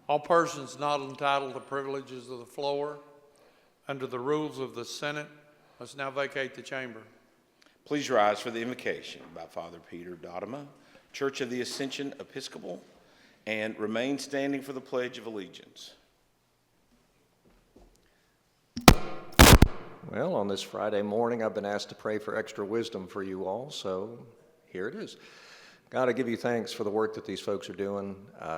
All persons not entitled to privileges of the floor under the rules of the Senate must now vacate the chamber. Please rise for the invocation by Father Peter Dodema, Church of the Ascension Episcopal, and remain standing for the Pledge of Allegiance. Well, on this Friday morning, I've been asked to pray for extra wisdom for you all, so here it is. God, I give you thanks for the work that these folks are doing,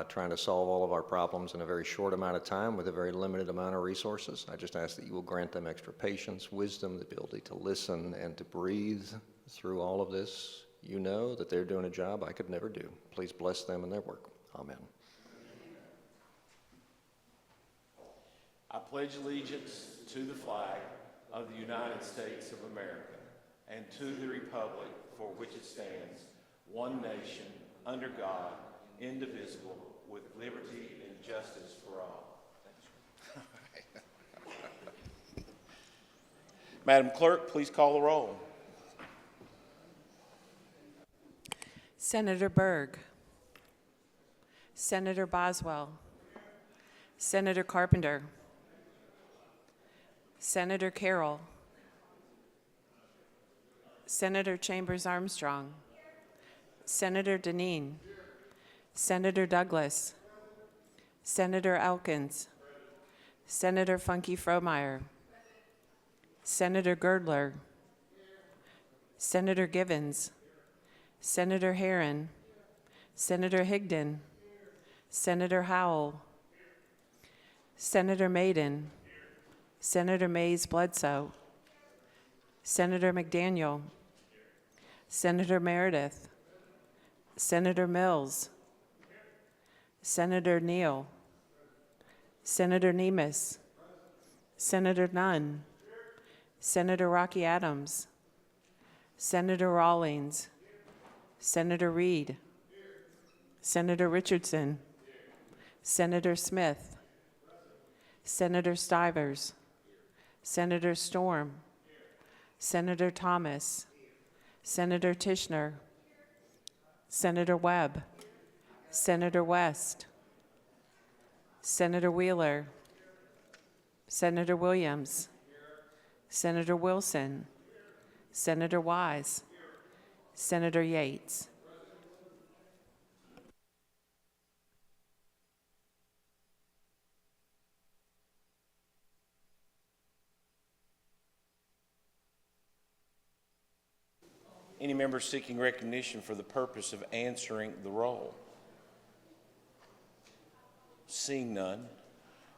trying to solve all of our problems in a very short amount of time with a very limited amount of resources. I just ask that you will grant them extra patience, wisdom, the ability to listen and to breathe through all of this. You know that they're doing a job I could never do. Please bless them and their work. Amen. I pledge allegiance to the flag of the United States of America and to the republic for which it stands, one nation, under God, indivisible, with liberty and justice for all. Madam Clerk, please call the roll. Senator Berg, Senator Boswell, Senator Carpenter, Senator Carroll, Senator Chambers Armstrong, Senator Deneen, Senator Douglas, Senator Elkins, Senator Funke Fromeyer, Senator Girdler, Senator Givens, Senator Herron, Senator Higdon, Senator Howell, Senator Maiden, Senator Mays Bledsoe, Senator McDaniel, Senator Meredith, Senator Mills, Senator Neal, Senator Nemes, Senator Nunn, Senator Rocky Adams, Senator Rawlings, Senator Reed, Senator Richardson, Senator Smith, Senator Stivers, Senator Storm, Senator Thomas, Senator Tishner, Senator Webb, Senator West, Senator Wheeler, Senator Williams, Senator Wilson, Senator Wise, Senator Yates. Any member seeking recognition for the purpose of answering the roll? Seeing none,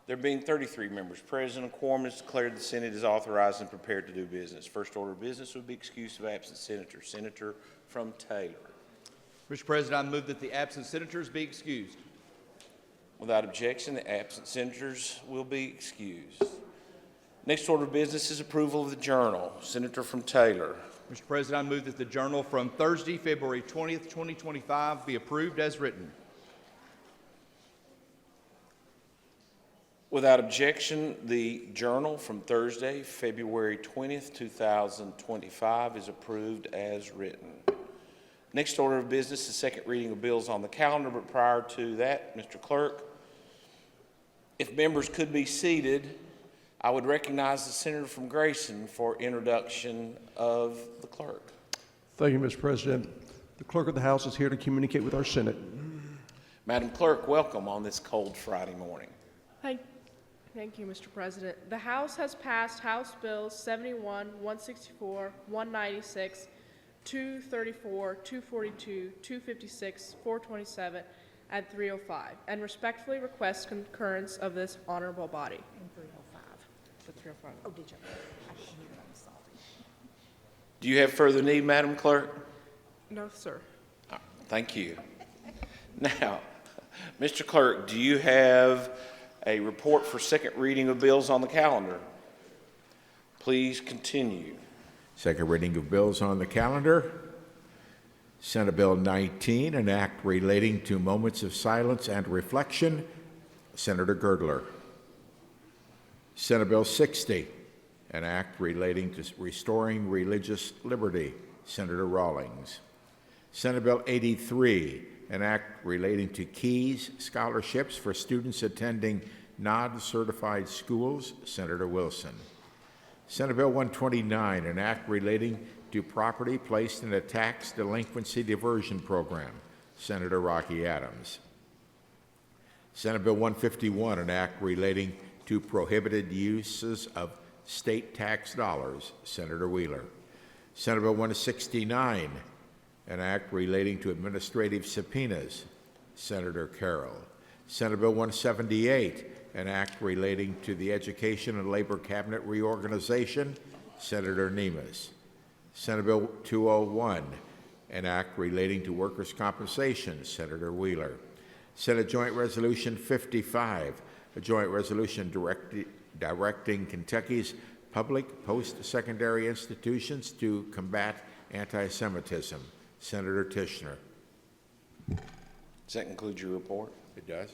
there being 33 members present, a quorum is declared. The Senate is authorized and prepared to do business. First order of business would be excuse of absent senator. Senator from Taylor. Mr. President, I move that the absent senators be excused. Without objection, the absent senators will be excused. Next order of business is approval of the journal. Senator from Taylor. Mr. President, I move that the journal from Thursday, February 20th, 2025 be approved as written. Without objection, the journal from Thursday, February 20th, 2025 is approved as written. Next order of business is second reading of bills on the calendar, but prior to that, Mr. Clerk, if members could be seated, I would recognize the Senator from Grayson for introduction of the clerk. Thank you, Mr. President. The clerk of the House is here to communicate with our Senate. Madam Clerk, welcome on this cold Friday morning. Thank you, Mr. President. The House has passed House Bills 71, 164, 196, 234, 242, 256, 427, and 305, and respectfully request concurrence of this honorable body. And 305. The 305. Oh, did you? I didn't hear it. I'm sorry. Do you have further need, Madam Clerk? No, sir. Thank you. Now, Mr. Clerk, do you have a report for second reading of bills on the calendar? Please continue. Second reading of bills on the calendar. Senate Bill 19, an act relating to moments of silence and reflection. Senator Girdler. Senate Bill 60, an act relating to restoring religious liberty. Senator Rawlings. Senate Bill 83, an act relating to Keys scholarships for students attending non-certified schools, Senator Wilson. Senate Bill 129, an act relating to property placed in a tax delinquency diversion program, Senator Rocky Adams. Senate Bill 151, an act relating to prohibited uses of state tax dollars, Senator Wheeler. Senate Bill 169, an act relating to administrative subpoenas, Senator Carroll. Senate Bill 178, an act relating to the Education and Labor Cabinet reorganization, Senator Nemes. Senate Bill 201, an act relating to workers' compensation, Senator Wheeler. Senate Joint Resolution 55, a joint resolution directing Kentucky's public post-secondary institutions to combat anti-Semitism, Senator Tishner. Does that conclude your report? It does.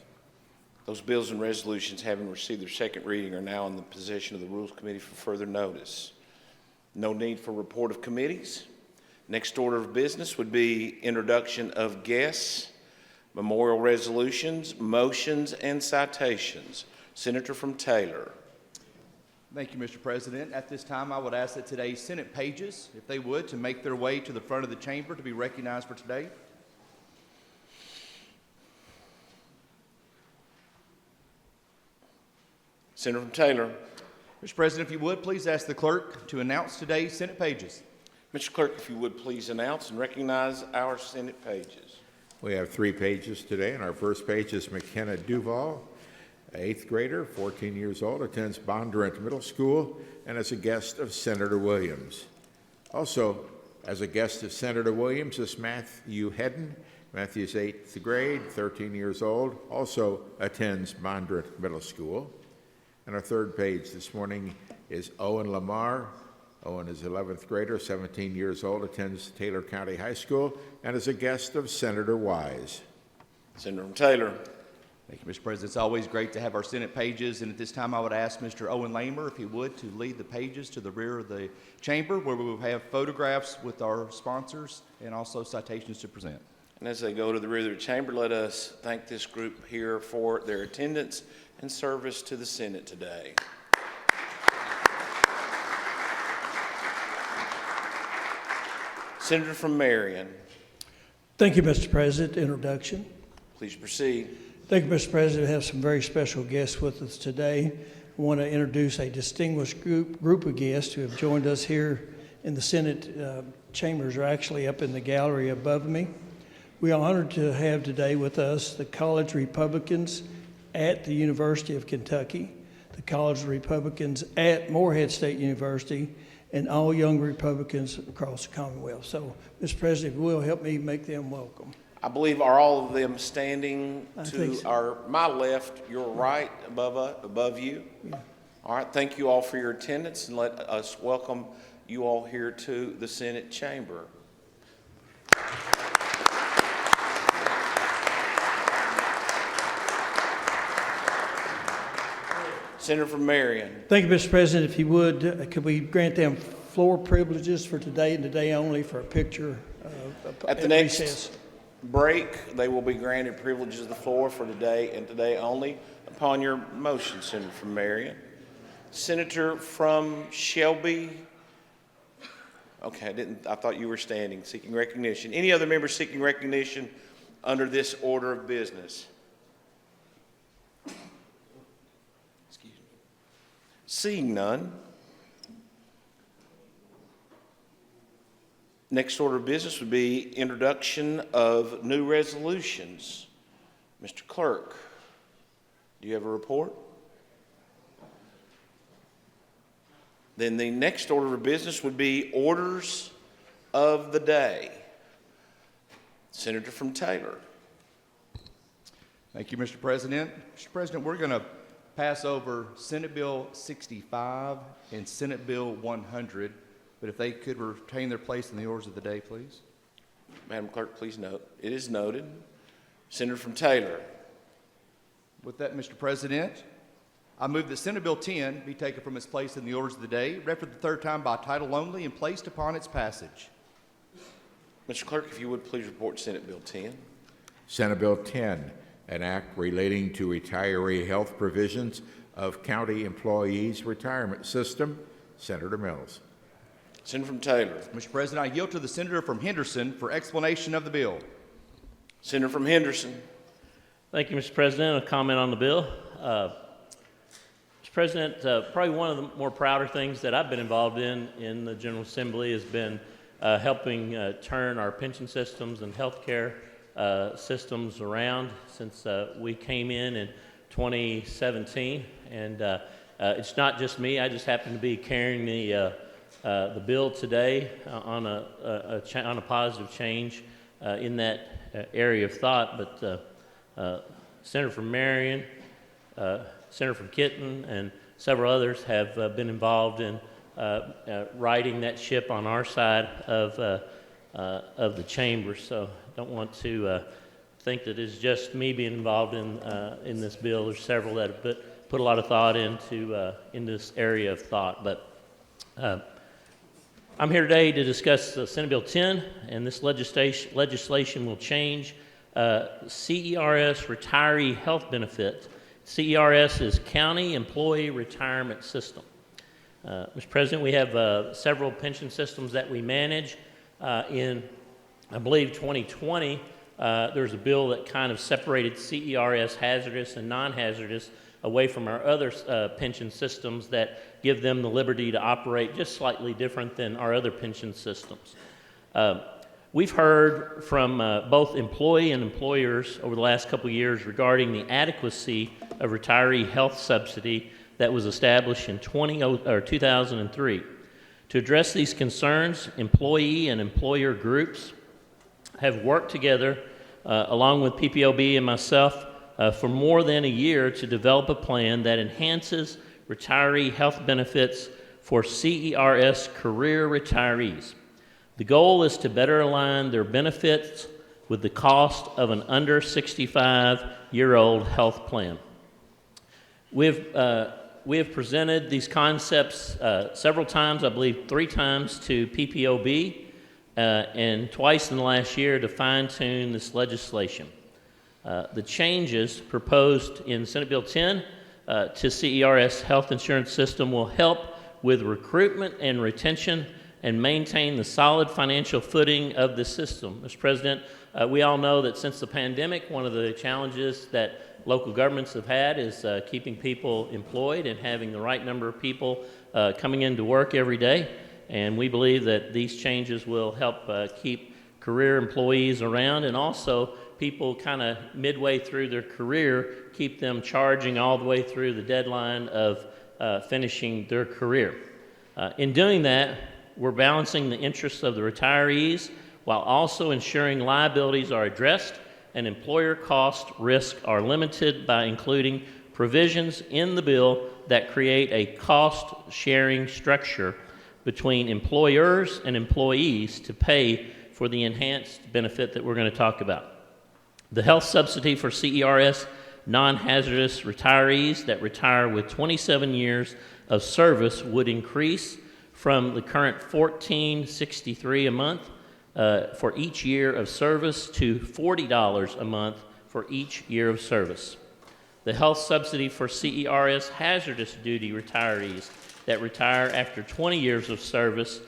Those bills and resolutions having received their second reading are now in the possession of the Rules Committee for further notice. No need for report of committees. Next order of business would be introduction of guests, memorial resolutions, motions, and citations. Senator from Taylor. Thank you, Mr. President. At this time, I would ask that today's Senate pages, if they would, to make their way to the front of the chamber to be recognized for today. Senator from Taylor. Mr. President, if you would, please ask the clerk to announce today's Senate pages. Mr. Clerk, if you would please announce and recognize our Senate pages. We have 3 pages today, and our first page is McKenna Duval, 8th grader, 14 years old, attends Bondurant Middle School, and is a guest of Senator Williams. Also, as a guest of Senator Williams is Matthew Hedden. Matthew's 8th grade, 13 years old, also attends Bondurant Middle School. And our third page this morning is Owen Lamar. Owen is 11th grader, 17 years old, attends Taylor County High School, and is a guest of Senator Wise. Senator from Taylor. Thank you, Mr. President. It's always great to have our Senate pages, and at this time I would ask Mr. Owen Lamer, if he would, to lead the pages to the rear of the chamber where we will have photographs with our sponsors and also citations to present. And as they go to the rear of the chamber, let us thank this group here for their attendance and service to the Senate today. Senator from Marion. Thank you, Mr. President. Introduction. Please proceed. Thank you, Mr. President. We have some very special guests with us today. I want to introduce a distinguished group of guests who have joined us here in the Senate chambers, are actually up in the gallery above me. We are honored to have today with us the College Republicans at the University of Kentucky, the College Republicans at Morehead State University, and all young Republicans across the Commonwealth. So, Mr. President, if you will, help me make them welcome. I believe are all of them standing I to think so. our my left, your right, above you. Yeah. All right, thank you all for your attendance, and let us welcome you all here to the Senate chamber. Senator from Marion. Thank you, Mr. President. If you would, could we grant them floor privileges for today and today only for a picture At the next recess? break, they will be granted privileges of the floor for today and today only upon your motion, Senator from Marion. Senator from Shelby. Okay, I thought you were standing, seeking recognition. Any other members seeking recognition under this order of business? Excuse me. Seeing none. Next order of business would be introduction of new resolutions. Mr. Clerk, do you have a report? Then the next order of business would be orders of the day. Senator from Taylor. Thank you, Mr. President. Mr. President, we're going to pass over Senate Bill 65 and Senate Bill 100, but if they could retain their place in the orders of the day, please. Madam Clerk, please note. It is noted. Senator from Taylor. With that, Mr. President, I move that Senate Bill 10 be taken from its place in the orders of the day, read for the third time by title only, and placed upon its passage. Mr. Clerk, if you would please report Senate Bill 10. Senate Bill 10, an act relating to retiree health provisions of county employees' retirement system. Senator Mills. Senator from Taylor. Mr. President, I yield to the senator from Henderson for explanation of the bill. Senator from Henderson. Thank you, Mr. President. A comment on the bill. Mr. President, probably one of the more prouder things that I've been involved in the General Assembly has been helping turn our pension systems and healthcare systems around since we came in 2017. And it's not just me. I just happen to be carrying the bill today on a positive change in that area of thought. But Senator from Marion, Senator from Kitten, and several others have been involved in righting that ship on our side of the chamber. So I don't want to think that it's just me being involved in this bill. There's several that have put a lot of thought into in this area of thought. But I'm here today to discuss Senate Bill 10, and this legislation will change CERS retiree health benefit. CERS is County Employee Retirement System. Mr. President, we have several pension systems that we manage. In, I believe, 2020, there was a bill that kind of separated CERS hazardous and non-hazardous away from our other pension systems that give them the liberty to operate just slightly different than our other pension systems. We've heard from both employee and employers over the last couple of years regarding the adequacy of retiree health subsidy that was established in 2003. To address these concerns, employee and employer groups have worked together along with PPOB and myself for more than a year to develop a plan that enhances retiree health benefits for CERS career retirees. The goal is to better align their benefits with the cost of an under 65-year-old health plan. We have presented these concepts several times, I believe 3 times to PPOB and twice in the last year to fine-tune this legislation. The changes proposed in Senate Bill 10 to CERS health insurance system will help with recruitment and retention and maintain the solid financial footing of the system. Mr. President, we all know that since the pandemic, one of the challenges that local governments have had is keeping people employed and having the right number of people coming into work every day. And we believe that these changes will help keep career employees around, and also people kind of midway through their career, keep them charging all the way through the deadline of finishing their career. In doing that, we're balancing the interests of the retirees while also ensuring liabilities are addressed and employer cost risk are limited by including provisions in the bill that create a cost-sharing structure between employers and employees to pay for the enhanced benefit that we're going to talk about. The health subsidy for CERS non-hazardous retirees that retire with 27 years of service would increase from the current $14.63 a month for each year of service to $40 a month for each year of service. The health subsidy for CERS hazardous duty retirees that retire after 20 years of service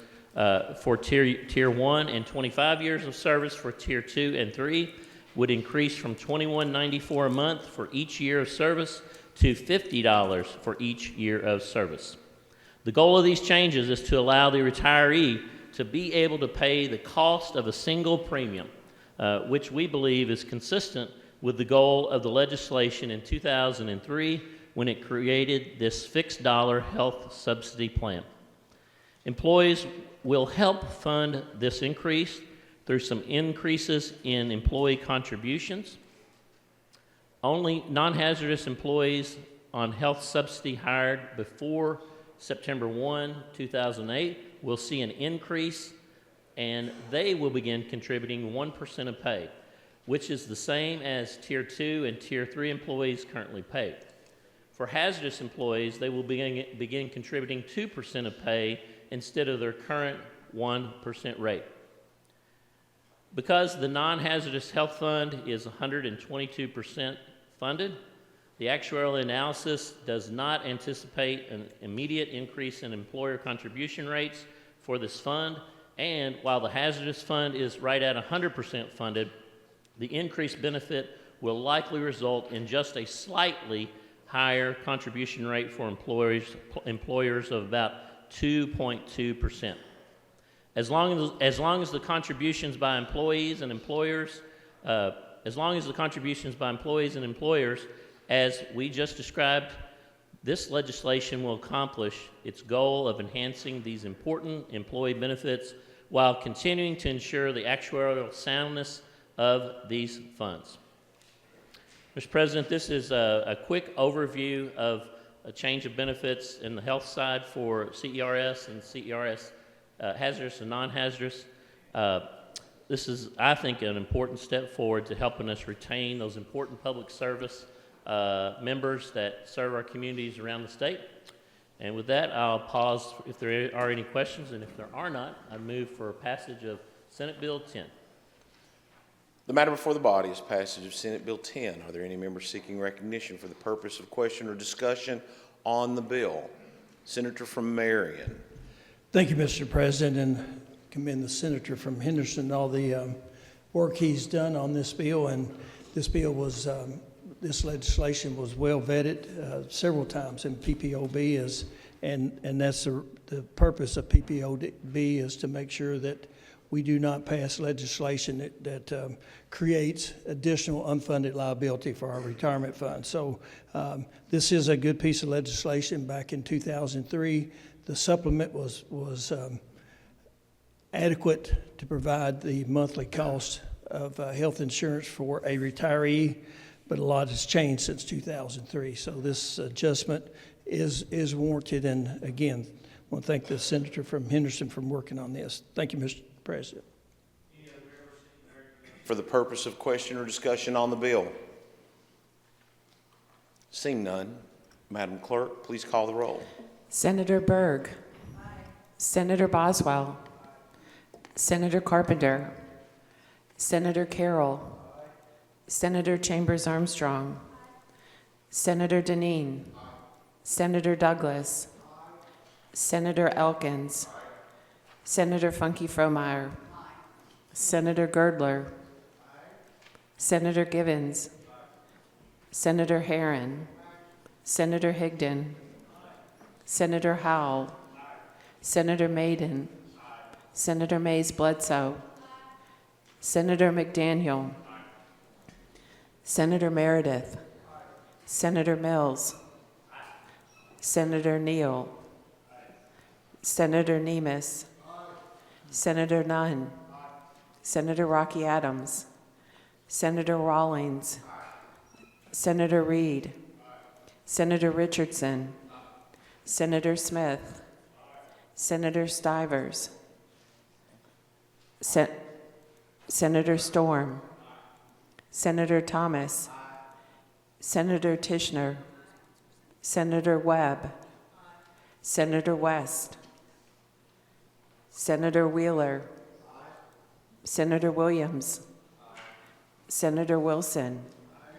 for Tier 1 and 25 years of service for Tier 2 and 3 would increase from $21.94 a month for each year of service to $50 for each year of service. The goal of these changes is to allow the retiree to be able to pay the cost of a single premium, which we believe is consistent with the goal of the legislation in 2003 when it created this fixed dollar health subsidy plan. Employees will help fund this increase through some increases in employee contributions. Only non-hazardous employees on health subsidy hired before September 1, 2008 will see an increase, and they will begin contributing 1% of pay, which is the same as Tier 2 and Tier 3 employees currently pay. For hazardous employees, they will begin contributing 2% of pay instead of their current 1% rate. Because the non-hazardous health fund is 122% funded, the actuarial analysis does not anticipate an immediate increase in employer contribution rates for this fund, and while the hazardous fund is right at 100% funded, the increased benefit will likely result in just a slightly higher contribution rate for employers of about 2.2%. As long as the contributions by employees and employers, as we just described, this legislation will accomplish its goal of enhancing these important employee benefits while continuing to ensure the actuarial soundness of these funds. Mr. President, this is a quick overview of a change of benefits in the health side for CERS and CERS hazardous and non-hazardous. This is, I think, an important step forward to helping us retain those important public service members that serve our communities around the state. And with that, I'll pause if there are any questions, and if there are not, I move for passage of Senate Bill 10. The matter before the body is passage of Senate Bill 10. Are there any members seeking recognition for the purpose of question or discussion on the bill? Senator from Marion. Thank you, Mr. President, and commend the senator from Henderson and all the work he's done on this bill. And this bill was, this legislation was well vetted several times in PPOB, and that's the purpose of PPOB is to make sure that we do not pass legislation that creates additional unfunded liability for our retirement fund. So this is a good piece of legislation. Back in 2003, the supplement was adequate to provide the monthly cost of health insurance for a retiree, but a lot has changed since 2003. So this adjustment is warranted. And again, I want to thank the senator from Henderson for working on this. Thank you, Mr. President. For the purpose of question or discussion on the bill? Seeing none, Madam Clerk, please call the roll. Senator Berg. Aye. Senator Boswell. Aye. Senator Carpenter. Aye. Senator Carroll. Aye. Senator Chambers Armstrong. Aye. Senator Deneen. Aye. Senator Douglas. Aye. Senator Elkins. Aye. Senator Funky Fromeyer. Aye. Senator Girdler. Aye. Senator Givens. Aye. Senator Herron. Aye. Senator Higdon. Aye. Senator Howell. Aye. Senator Maiden. Aye. Senator Mays Bledsoe. Aye. Senator McDaniel. Aye. Senator Meredith. Aye. Senator Mills. Aye. Senator Neal. Aye. Senator Nemes. Senator Nunn. Aye. Senator Rocky Adams. Senator Rawlings. Aye. Senator Reed. Aye. Senator Richardson. Aye. Senator Smith. Aye. Senator Stivers. Senator Storm. Aye. Senator Thomas. Aye. Senator Tishner. Senator Webb. Aye. Senator West. Senator Wheeler. Aye. Senator Williams. Aye. Senator Wilson. Aye.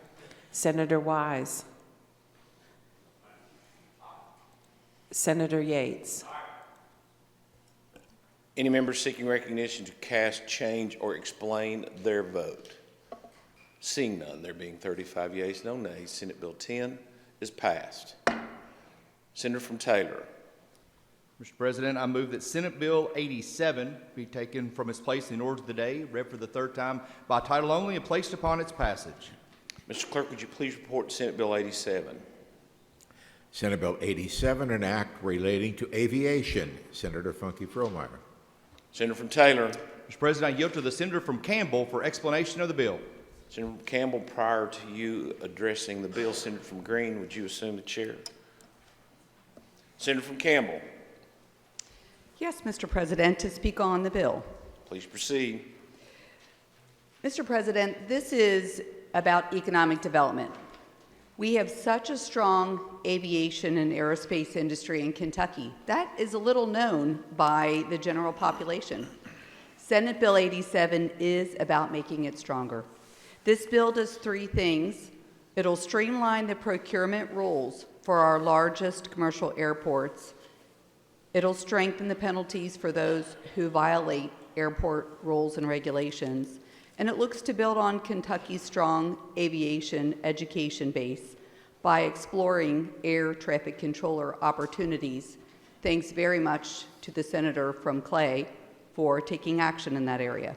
Senator Wise. Aye. Senator Yates. Aye. Any members seeking recognition to cast, change, or explain their vote? Seeing none, there being 35 yeas, no nays, Senate Bill 10 is passed. Senator from Taylor. Mr. President, I move that Senate Bill 87 be taken from its place in order of the day, read for the third time by title only, and placed upon its passage. Mr. Clerk, would you please report Senate Bill 87? Senate Bill 87, an act relating to aviation. Senator Funky Fromeyer. Senator from Taylor. Mr. President, I yield to the senator from Campbell for explanation of the bill. Senator Campbell, prior to you addressing the bill, Senator from Green, would you assume the chair? Senator from Campbell. Yes, Mr. President, to speak on the bill. Please proceed. Mr. President, this is about economic development. We have such a strong aviation and aerospace industry in Kentucky. That is a little known by the general population. Senate Bill 87 is about making it stronger. This bill does three things. It'll streamline the procurement rules for our largest commercial airports. It'll strengthen the penalties for those who violate airport rules and regulations. And it looks to build on Kentucky's strong aviation education base by exploring air traffic controller opportunities. Thanks very much to the senator from Clay for taking action in that area.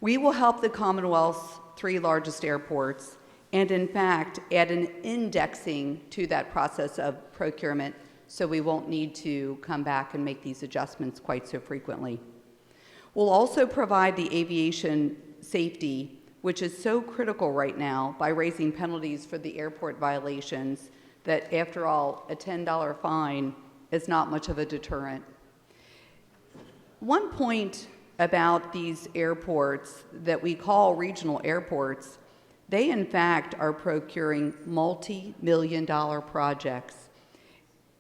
We will help the Commonwealth's three largest airports and, in fact, add an indexing to that process of procurement so we won't need to come back and make these adjustments quite so frequently. We'll also provide the aviation safety, which is so critical right now, by raising penalties for the airport violations that, after all, a $10 fine is not much of a deterrent. One point about these airports that we call regional airports, they in fact are procuring multi-million-dollar projects.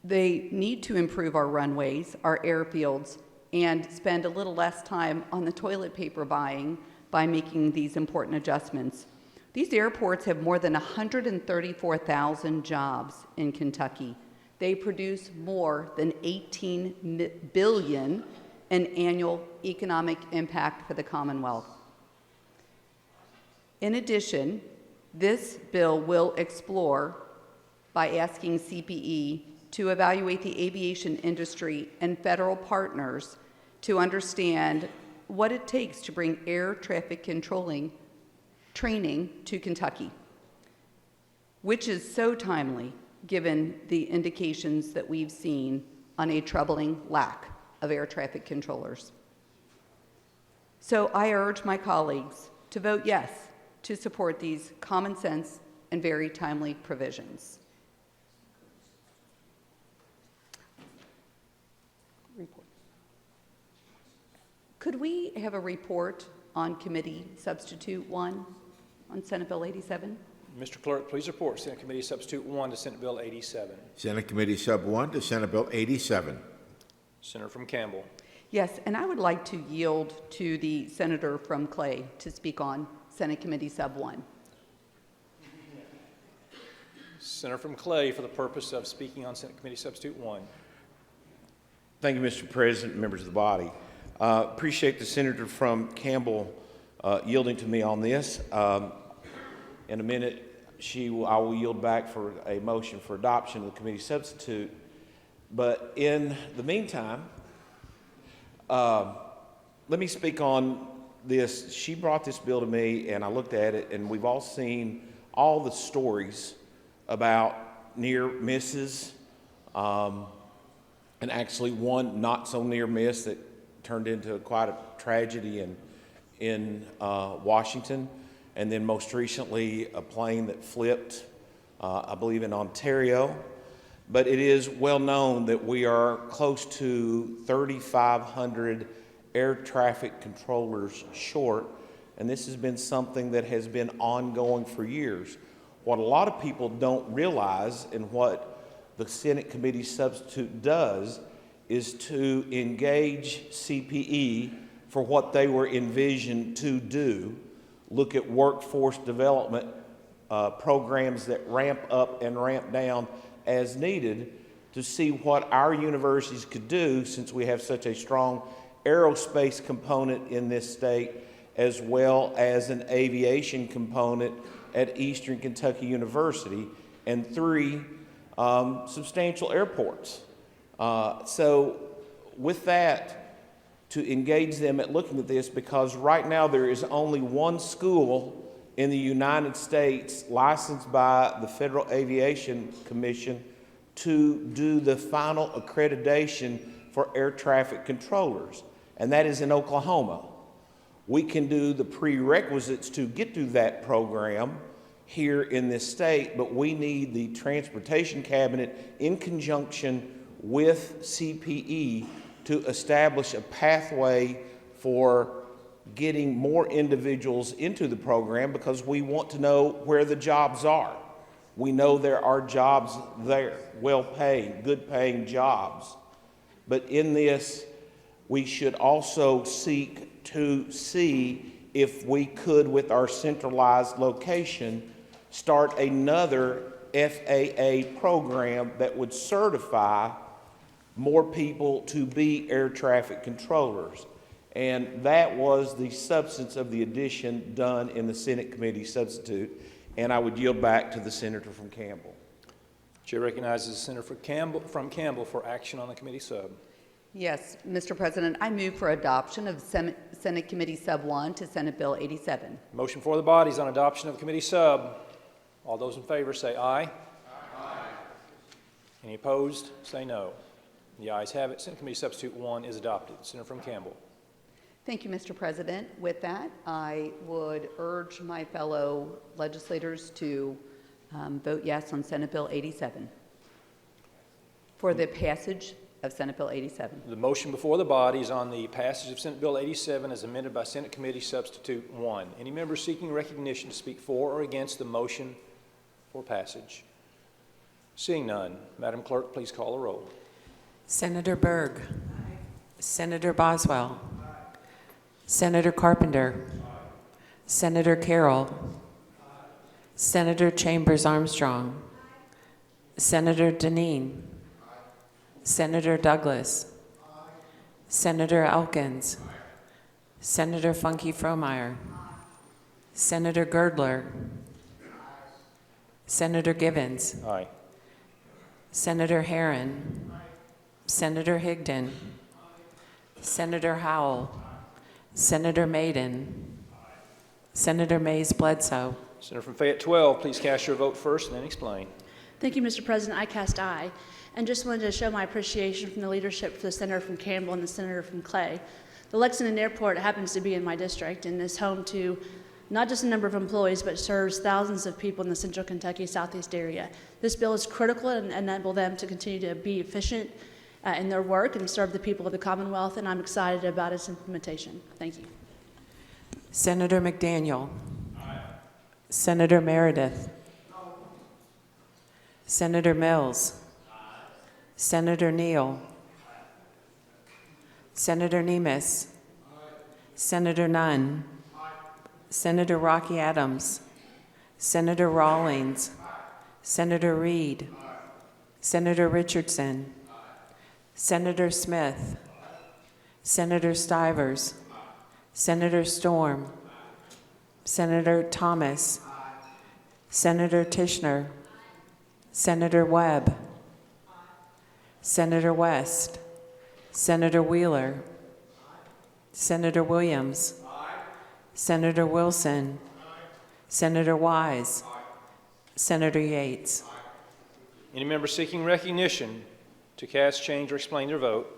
They need to improve our runways, our airfields, and spend a little less time on the toilet paper buying by making these important adjustments. These airports have more than 134,000 jobs in Kentucky. They produce more than $18 billion in annual economic impact for the Commonwealth. In addition, this bill will explore by asking CPE to evaluate the aviation industry and federal partners to understand what it takes to bring air traffic controlling training to Kentucky, which is so timely given the indications that we've seen on a troubling lack of air traffic controllers. So I urge my colleagues to vote yes to support these common sense and very timely provisions. Could we have a report on Committee Substitute 1 on Senate Bill 87? Mr. Clerk, please report Senate Committee Substitute 1 to Senate Bill 87. Senate Committee Sub 1 to Senate Bill 87. Senator from Campbell. Yes, and I would like to yield to the senator from Clay to speak on Senate Committee Sub 1. Senator from Clay for the purpose of speaking on Senate Committee Substitute 1. Thank you, Mr. President, members of the body. Appreciate the senator from Campbell yielding to me on this. In a minute, I will yield back for a motion for adoption of the committee substitute. But in the meantime, let me speak on this. She brought this bill to me, and I looked at it, and we've all seen all the stories about near misses, and actually one not so near miss that turned into quite a tragedy in Washington, and then most recently a plane that flipped, I believe in Ontario. But it is well known that we are close to 3,500 air traffic controllers short, and this has been something that has been ongoing for years. What a lot of people don't realize, and what the Senate Committee Substitute does, is to engage CPE for what they were envisioned to do, look at workforce development programs that ramp up and ramp down as needed to see what our universities could do, since we have such a strong aerospace component in this state, as well as an aviation component at Eastern Kentucky University, and 3 substantial airports. So with that, to engage them at looking at this, because right now there is only one school in the United States licensed by the Federal Aviation Commission to do the final accreditation for air traffic controllers, and that is in Oklahoma. We can do the prerequisites to get through that program here in this state, but we need the Transportation Cabinet in conjunction with CPE to establish a pathway for getting more individuals into the program, because we want to know where the jobs are. We know there are jobs there, well-paying, good-paying jobs. But in this, we should also seek to see if we could, with our centralized location, start another FAA program that would certify more people to be air traffic controllers. And that was the substance of the addition done in the Senate committee substitute. And I would yield back to the senator from Campbell. Chair recognizes the senator from Campbell for action on the committee sub. Yes, Mr. President, I move for adoption of Senate Committee Sub 1 to Senate Bill 87. Motion for the bodies on adoption of committee sub. All those in favor say aye. Aye. Any opposed, say no. The ayes have it. Senate Committee Substitute 1 is adopted. Senator from Campbell. Thank you, Mr. President. With that, I would urge my fellow legislators to vote yes on Senate Bill 87 for the passage of Senate Bill 87. The motion before the body is on the passage of Senate Bill 87 as amended by Senate Committee Substitute 1. Any member seeking recognition to speak for or against the motion for passage? Seeing none, Madam Clerk, please call the roll. Senator Berg. Senator Boswell. Senator Carpenter. Senator Carroll. Senator Chambers Armstrong. Senator Deneen. Senator Douglas. Senator Elkins. Senator Funky Fromeyer. Senator Girdler. Senator Givens. Aye. Senator Herron. Senator Higdon. Senator Howell. Senator Maiden. Senator Mays Bledsoe. Senator from Fayette 12, please cast your vote first and then explain. Thank you, Mr. President. I cast aye. And just wanted to show my appreciation from the leadership for the Senator from Campbell and the Senator from Clay. The Lexington Airport happens to be in my district and is home to not just a number of employees, but serves thousands of people in the central Kentucky southeast area. This bill is critical and enable them to continue to be efficient in their work and serve the people of the Commonwealth, and I'm excited about its implementation. Thank you. Senator McDaniel. Aye. Senator Meredith. No. Senator Mills. Aye. Senator Neal. Aye. Senator Nemes. Aye. Senator Nunn. Aye. Senator Rocky Adams. Senator Rawlings. Aye. Senator Reed. Aye. Senator Richardson. Aye. Senator Smith. Aye. Senator Stivers. Aye. Senator Storm. Aye. Senator Thomas. Aye. Senator Tishner. Aye. Senator Webb. Aye. Senator West. Senator Wheeler. Aye. Senator Williams. Aye. Senator Wilson. Aye. Senator Wise. Aye. Senator Yates. Aye. Any member seeking recognition to cast, change, or explain their vote?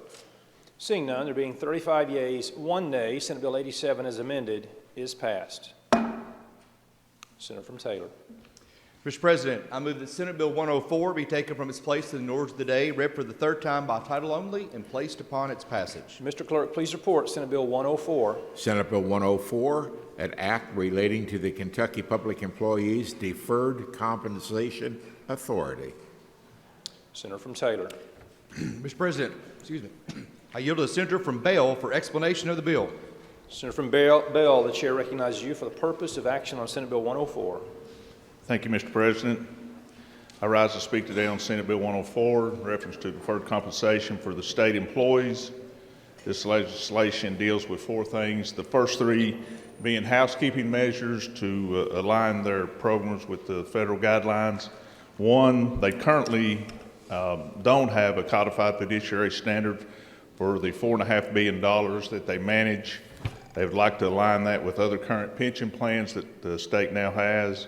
Seeing none, there being 35 yeas, 1 nay, Senate Bill 87 as amended is passed. Senator from Taylor. Mr. President, I move that Senate Bill 104 be taken from its place in the orders of the day, read for the third time by title only, and placed upon its passage. Mr. Clerk, please report Senate Bill 104. Senate Bill 104, an act relating to the Kentucky Public Employees Deferred Compensation Authority. Senator from Taylor. Mr. President, excuse me. I yield to the senator from Bell for explanation of the bill. Senator from Bell, the chair recognizes you for the purpose of action on Senate Bill 104. Thank you, Mr. President. I rise to speak today on Senate Bill 104 in reference to deferred compensation for the state employees. This legislation deals with 4 things. The first 3 being housekeeping measures to align their programs with the federal guidelines. 1, they currently don't have a codified fiduciary standard for the $4.5 billion that they manage. They would like to align that with other current pension plans that the state now has.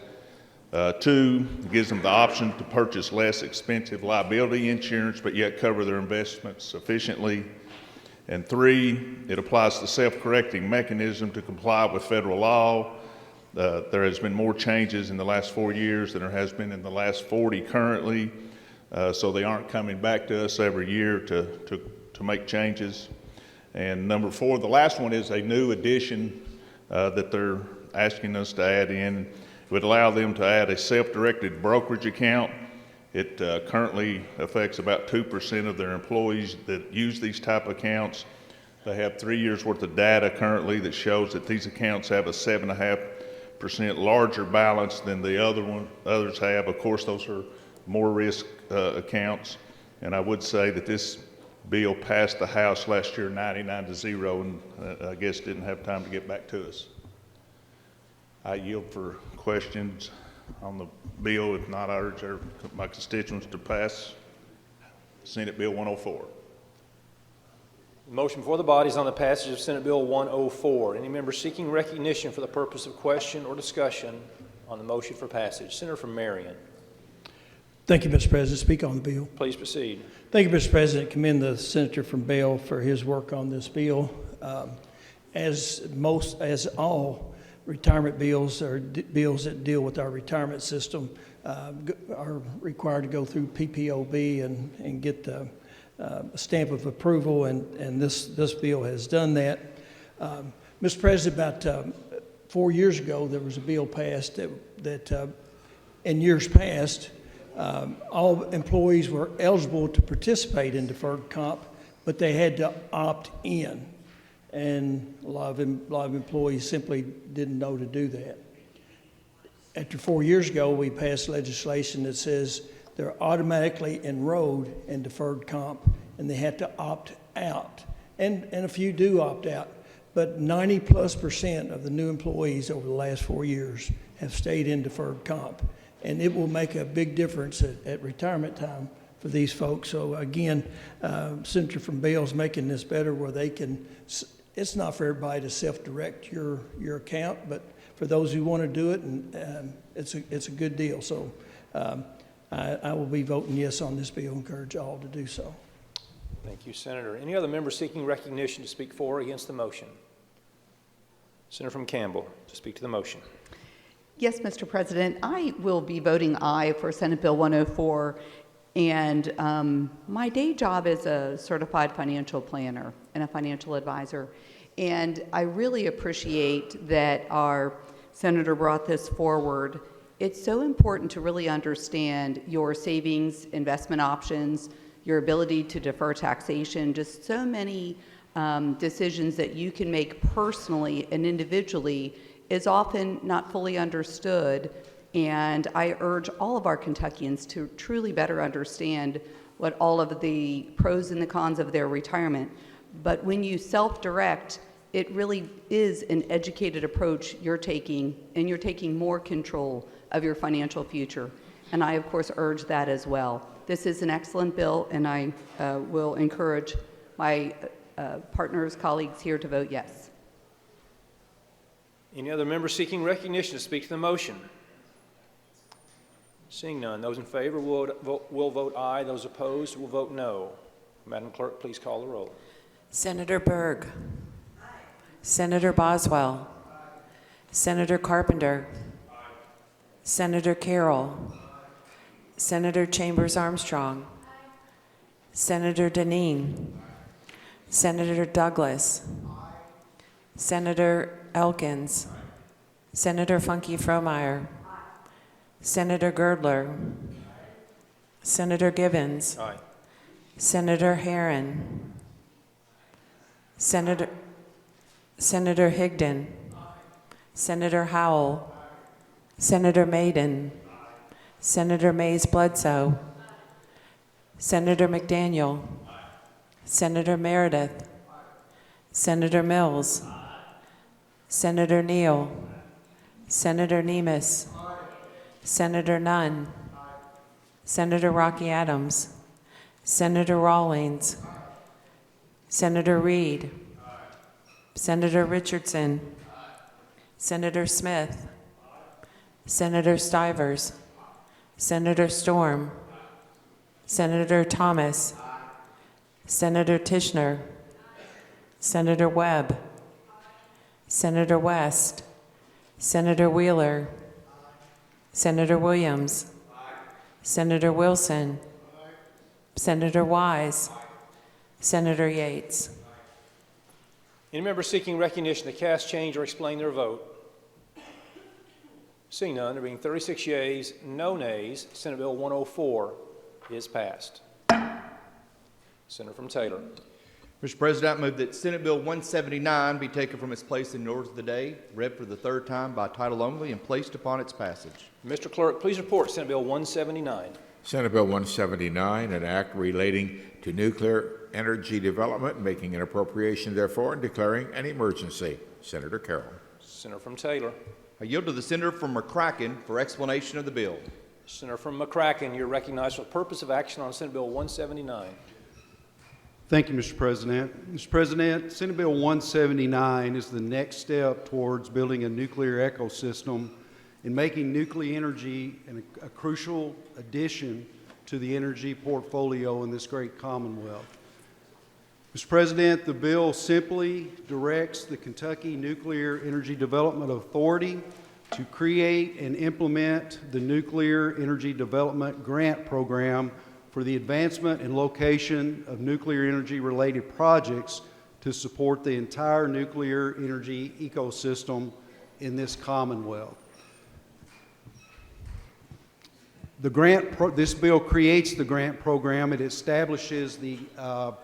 2, gives them the option to purchase less expensive liability insurance, but yet cover their investments sufficiently. And 3, it applies the self-correcting mechanism to comply with federal law. There has been more changes in the last 4 years than there has been in the last 40 currently. So they aren't coming back to us every year to make changes. And number 4, the last one is a new addition that they're asking us to add in. It would allow them to add a self-directed brokerage account. It currently affects about 2% of their employees that use these type of accounts. They have 3 years' worth of data currently that shows that these accounts have a 7.5% larger balance than the others have. Of course, those are more risk accounts. And I would say that this bill passed the House last year 99-0, and I guess didn't have time to get back to us. I yield for questions on the bill. If not, I urge my constituents to pass Senate Bill 104. The motion before the body is on the passage of Senate Bill 104. Any member seeking recognition for the purpose of question or discussion on the motion for passage? Senator from Marion. Thank you, Mr. President. Speak on the bill. Please proceed. Thank you, Mr. President. Commend the senator from Bell for his work on this bill. As all retirement bills or bills that deal with our retirement system are required to go through PPOB and get the stamp of approval, and this bill has done that. Mr. President, about 4 years ago, there was a bill passed that in years past, all employees were eligible to participate in deferred comp, but they had to opt in. And a lot of employees simply didn't know to do that. After 4 years ago, we passed legislation that says they're automatically enrolled in deferred comp, and they have to opt out. And a few do opt out, but 90+% of the new employees over the last 4 years have stayed in deferred comp. And it will make a big difference at retirement time for these folks. So again, Senator from Bell's making this better where they can, it's not for everybody to self-direct your account, but for those who want to do it, and it's a good deal. So I will be voting yes on this bill. Encourage all to do so. Thank you, Senator. Any other member seeking recognition to speak for or against the motion? Senator from Campbell to speak to the motion. Yes, Mr. President, I will be voting aye for Senate Bill 104. And my day job is a certified financial planner and a financial advisor. And I really appreciate that our senator brought this forward. It's so important to really understand your savings, investment options, your ability to defer taxation, just so many decisions that you can make personally and individually is often not fully understood. And I urge all of our Kentuckians to truly better understand what all of the pros and the cons of their retirement. But when you self-direct, it really is an educated approach you're taking, and you're taking more control of your financial future. And I, of course, urge that as well. This is an excellent bill, and I will encourage my partners, colleagues here to vote yes. Any other member seeking recognition to speak to the motion? Seeing none, those in favor will vote aye. Those opposed will vote no. Madam Clerk, please call the roll. Senator Berg. Aye. Senator Boswell. Aye. Senator Carpenter. Aye. Senator Carroll. Aye. Senator Chambers Armstrong. Aye. Senator Deneen. Aye. Senator Douglas. Aye. Senator Elkins. Aye. Senator Funke Fromeyer. Aye. Senator Girdler. Aye. Senator Givens. Aye. Senator Herron. Senator Higdon. Aye. Senator Howell. Aye. Senator Maiden. Aye. Senator Mays Bledsoe. Aye. Senator McDaniel. Aye. Senator Meredith. Aye. Senator Mills. Aye. Senator Neal. Aye. Senator Nemes. Aye. Senator Nunn. Aye. Senator Rocky Adams. Senator Rawlings. Aye. Senator Reed. Aye. Senator Richardson. Aye. Senator Smith. Aye. Senator Stivers. Aye. Senator Storm. Aye. Senator Thomas. Aye. Senator Tishner. Aye. Senator Webb. Aye. Senator West. Senator Wheeler. Aye. Senator Williams. Aye. Senator Wilson. Aye. Senator Wise. Aye. Senator Yates. Any member seeking recognition to cast, change, or explain their vote? Seeing none, there being 36 yeas, no nays, Senate Bill 104 is passed. Senator from Taylor. Mr. President, I move that Senate Bill 179 be taken from its place in the order of the day, read for the third time by title only, and placed upon its passage. Mr. Clerk, please report Senate Bill 179. Senate Bill 179, an act relating to nuclear energy development, making an appropriation therefore, and declaring an emergency. Senator Carroll. Senator from Taylor. I yield to the Senator from McCracken for explanation of the bill. Senator from McCracken, you're recognized for the purpose of action on Senate Bill 179. Thank you, Mr. President. Mr. President, Senate Bill 179 is the next step towards building a nuclear ecosystem and making nuclear energy a crucial addition to the energy portfolio in this great Commonwealth. Mr. President, the bill simply directs the Kentucky Nuclear Energy Development Authority to create and implement the Nuclear Energy Development Grant Program for the advancement and location of nuclear energy-related projects to support the entire nuclear energy ecosystem in this Commonwealth. This bill creates the grant program. It establishes the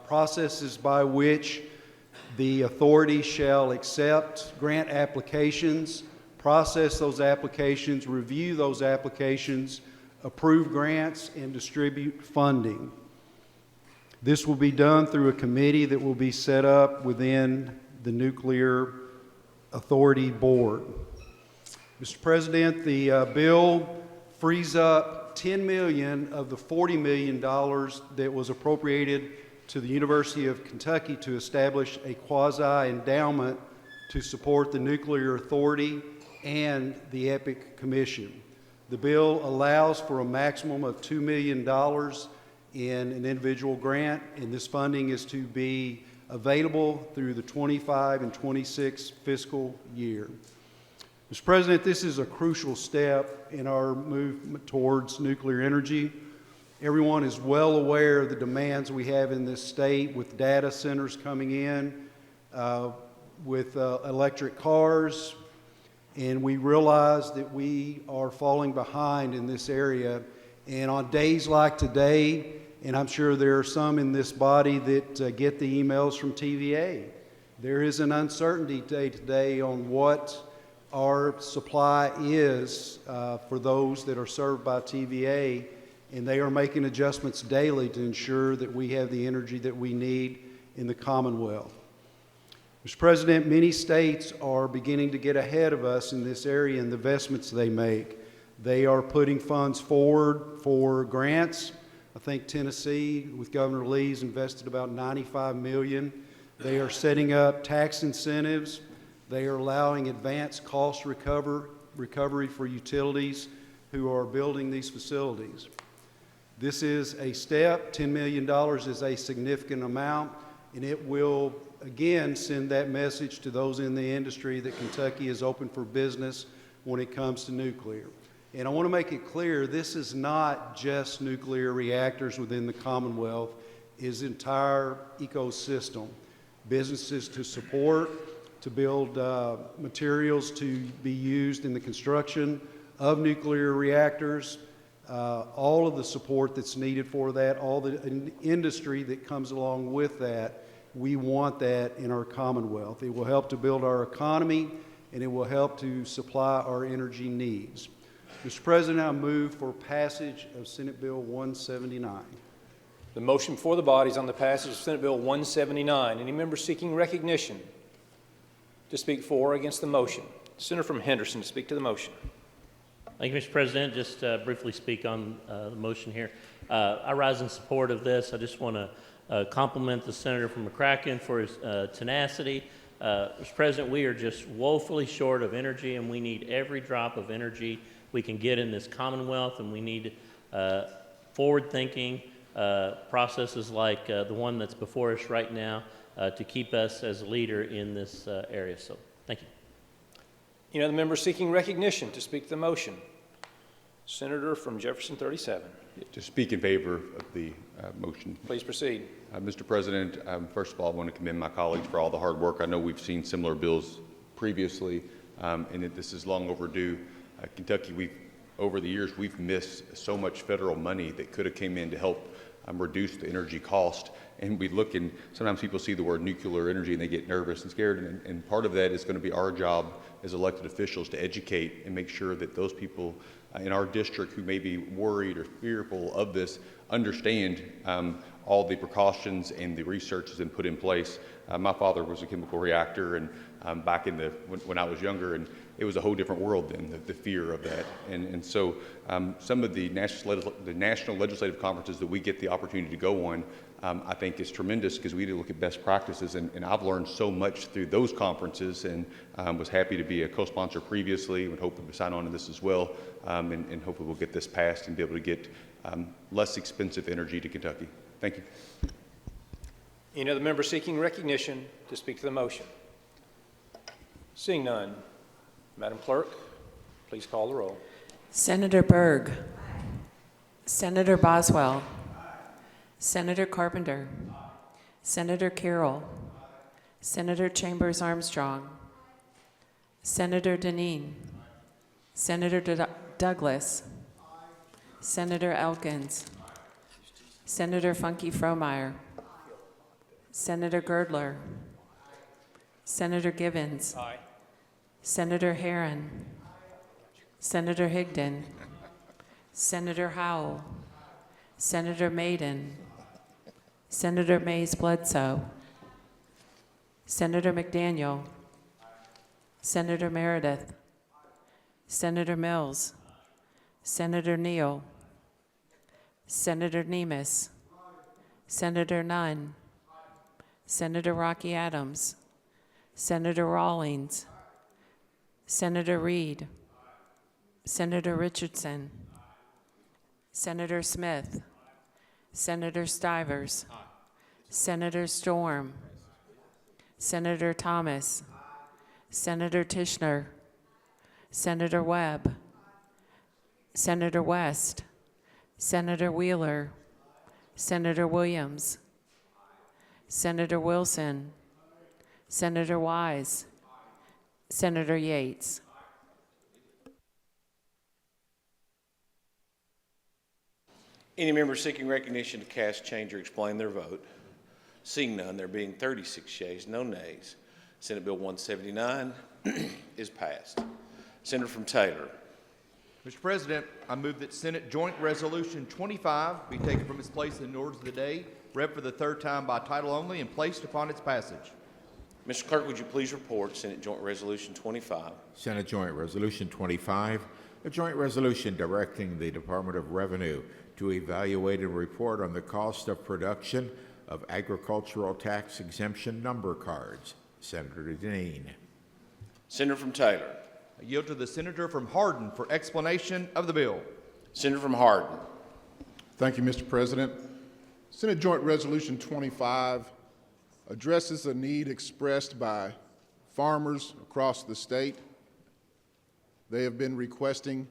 processes by which the authority shall accept grant applications, process those applications, review those applications, approve grants, and distribute funding. This will be done through a committee that will be set up within the Nuclear Authority Board. Mr. President, the bill frees up $10 million of the $40 million that was appropriated to the University of Kentucky to establish a quasi-endowment to support the Nuclear Authority and the EPIC Commission. The bill allows for a maximum of $2 million in an individual grant, and this funding is to be available through the 25 and 26 fiscal year. Mr. President, this is a crucial step in our move towards nuclear energy. Everyone is well aware of the demands we have in this state with data centers coming in, with electric cars, and we realize that we are falling behind in this area. And on days like today, and I'm sure there are some in this body that get the emails from TVA, there is an uncertainty day to day on what our supply is for those that are served by TVA, and they are making adjustments daily to ensure that we have the energy that we need in the Commonwealth. Mr. President, many states are beginning to get ahead of us in this area in the investments they make. They are putting funds forward for grants. I think Tennessee, with Governor Lee's, invested about $95 million. They are setting up tax incentives. They are allowing advanced cost recovery for utilities who are building these facilities. This is a step. $10 million is a significant amount, and it will, again, send that message to those in the industry that Kentucky is open for business when it comes to nuclear. And I want to make it clear, this is not just nuclear reactors within the Commonwealth, it is entire ecosystem. Businesses to support, to build materials to be used in the construction of nuclear reactors, all of the support that's needed for that, all the industry that comes along with that. We want that in our Commonwealth. It will help to build our economy, and it will help to supply our energy needs. Mr. President, I move for passage of Senate Bill 179. The motion before the body is on the passage of Senate Bill 179. Any member seeking recognition to speak for or against the motion? Senator from Henderson to speak to the motion. Thank you, Mr. President. Just briefly speak on the motion here. I rise in support of this. I just want to compliment the Senator from McCracken for his tenacity. Mr. President, we are just woefully short of energy, and we need every drop of energy we can get in this Commonwealth, and we need forward-thinking processes like the one that's before us right now to keep us as a leader in this area. So, thank you. Any other member seeking recognition to speak to the motion? Senator from Jefferson 37. To speak in favor of the motion. Please proceed. Mr. President, first of all, I want to commend my colleagues for all the hard work. I know we've seen similar bills previously, and that this is long overdue. Kentucky, over the years, we've missed so much federal money that could have came in to help reduce the energy cost. And we look, and sometimes people see the word nuclear energy and they get nervous and scared. And part of that is going to be our job as elected officials to educate and make sure that those people in our district who may be worried or fearful of this understand all the precautions and the research has been put in place. My father was a chemical reactor, and back in when I was younger, and it was a whole different world then, the fear of that. And so some of the national legislative conferences that we get the opportunity to go on, I think is tremendous because we need to look at best practices, and I've learned so much through those conferences, and was happy to be a co-sponsor previously, and hope to sign on to this as well, and hopefully we'll get this passed and be able to get less expensive energy to Kentucky. Thank you. Any other member seeking recognition to speak to the motion? Seeing none, Madam Clerk, please call the roll. Senator Berg. Senator Boswell. Senator Carpenter. Senator Carroll. Senator Chambers Armstrong. Senator Deneen. Senator Douglas. Senator Elkins. Senator Funky Fromeyer. Senator Girdler. Senator Givens. Senator Herron. Senator Higdon. Senator Howell. Senator Maiden. Senator Mays Bledsoe. Senator McDaniel. Senator Meredith. Senator Mills. Senator Neal. Senator Nemes. Senator Nunn. Senator Rocky Adams. Senator Rawlings. Senator Reed. Senator Richardson. Senator Smith. Senator Stivers. Senator Storm. Senator Thomas. Senator Tishner. Senator Webb. Senator West. Senator Wheeler. Senator Williams. Senator Wilson. Senator Wise. Senator Yates. Any member seeking recognition to cast, change, or explain their vote? Seeing none, there being 36 yeas, no nays, Senate Bill 179 is passed. Senator from Taylor. Mr. President, I move that Senate Joint Resolution 25 be taken from its place in the orders of the day, read for the third time by title only, and placed upon its passage. Mr. Clerk, would you please report Senate Joint Resolution 25? Senate Joint Resolution 25, a joint resolution directing the Department of Revenue to evaluate and report on the cost of production of agricultural tax exemption number cards. Senator Deneen. Senator from Taylor. I yield to the senator from Hardin for explanation of the bill. Senator from Hardin. Thank you, Mr. President. Senate Joint Resolution 25 addresses a need expressed by farmers across the state. They have been requesting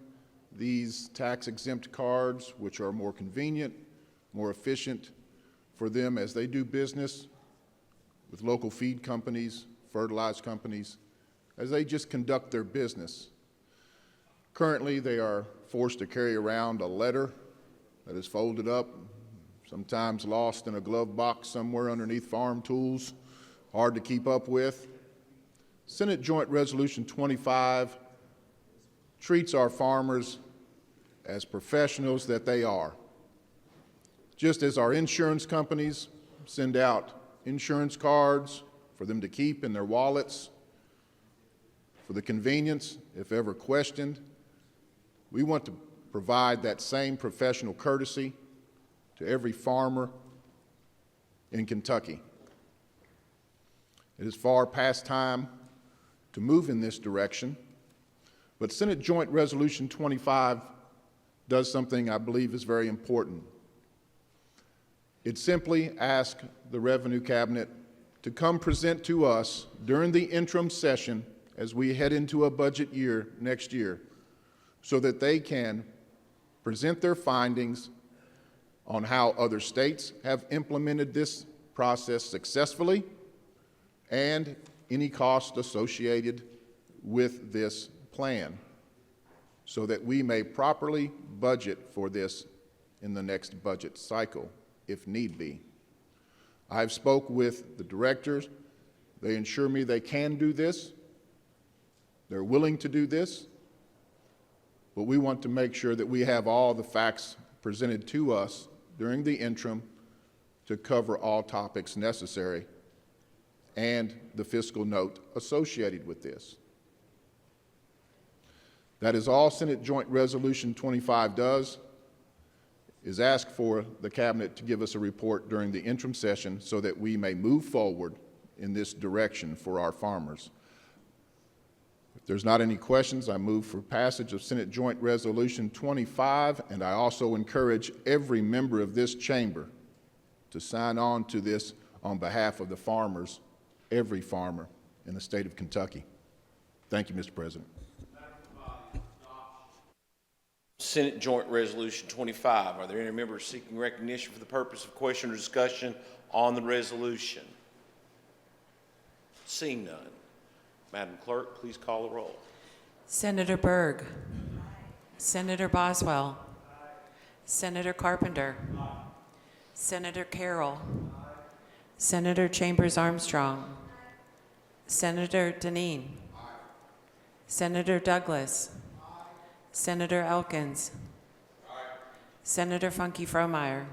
these tax-exempt cards, which are more convenient, more efficient for them as they do business with local feed companies, fertilizer companies, as they just conduct their business. Currently, they are forced to carry around a letter that is folded up, sometimes lost in a glove box somewhere underneath farm tools, hard to keep up with. Senate Joint Resolution 25 treats our farmers as professionals that they are. Just as our insurance companies send out insurance cards for them to keep in their wallets for the convenience, if ever questioned, we want to provide that same professional courtesy to every farmer in Kentucky. It is far past time to move in this direction, but Senate Joint Resolution 25 does something I believe is very important. It simply asks the Revenue Cabinet to come present to us during the interim session as we head into a budget year next year so that they can present their findings on how other states have implemented this process successfully and any cost associated with this plan so that we may properly budget for this in the next budget cycle. if need be. I have spoke with the directors. They assure me they can do this. They're willing to do this. But we want to make sure that we have all the facts presented to us during the interim to cover all topics necessary and the fiscal note associated with this. That is all Senate Joint Resolution 25 does, is ask for the Cabinet to give us a report during the interim session so that we may move forward in this direction for our farmers. If there's not any questions, I move for passage of Senate Joint Resolution 25, and I also encourage every member of this chamber to sign on to this on behalf of the farmers, every farmer in the state of Kentucky. Thank you, Mr. President. Senate Joint Resolution 25. Are there any members seeking recognition for the purpose of question or discussion on the resolution? Seeing none. Madam Clerk, please call the roll. Senator Berg. Senator Boswell. Senator Carpenter. Senator Carroll. Senator Chambers Armstrong. Senator Deneen. Senator Douglas. Senator Elkins. Senator Funky Fromeyer.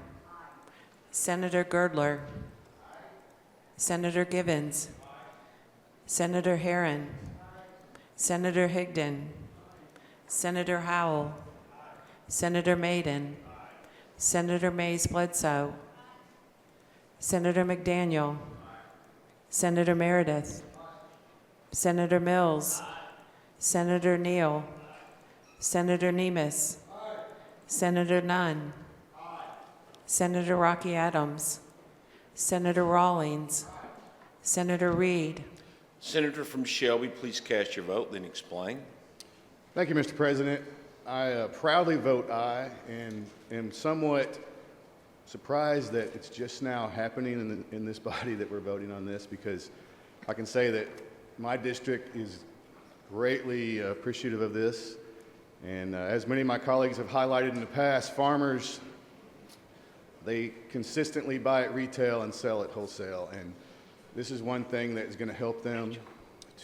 Senator Girdler. Senator Givens. Senator Herron. Senator Higdon. Senator Howell. Senator Maiden. Senator Mays Bledsoe. Senator McDaniel. Senator Meredith. Senator Mills. Senator Neal. Senator Nemes. Senator Nunn. Senator Rocky Adams. Senator Rawlings. Senator Reed. Senator from Shelby, please cast your vote, then explain. Thank you, Mr. President. I proudly vote aye and am somewhat surprised that it's just now happening in this body that we're voting on this, because I can say that my district is greatly appreciative of this. And as many of my colleagues have highlighted in the past, farmers, they consistently buy at retail and sell at wholesale. And this is one thing that is going to help them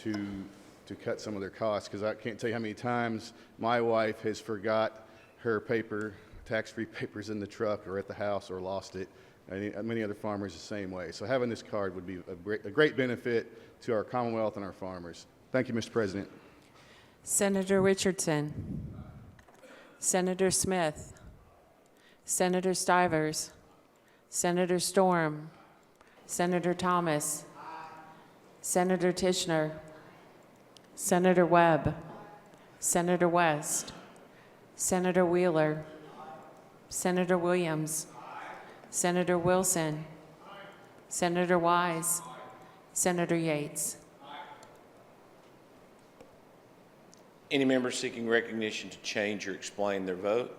to cut some of their costs, because I can't tell you how many times my wife has forgot her paper, tax-free papers in the truck or at the house, or lost it. And many other farmers the same way. So having this card would be a great benefit to our Commonwealth and our farmers. Thank you, Mr. President. Senator Richardson. Senator Smith. Senator Stivers. Senator Storm. Senator Thomas. Senator Tishner. Senator Webb. Senator West. Senator Wheeler. Senator Williams. Senator Wilson. Senator Wise. Senator Yates. Any member seeking recognition to change or explain their vote?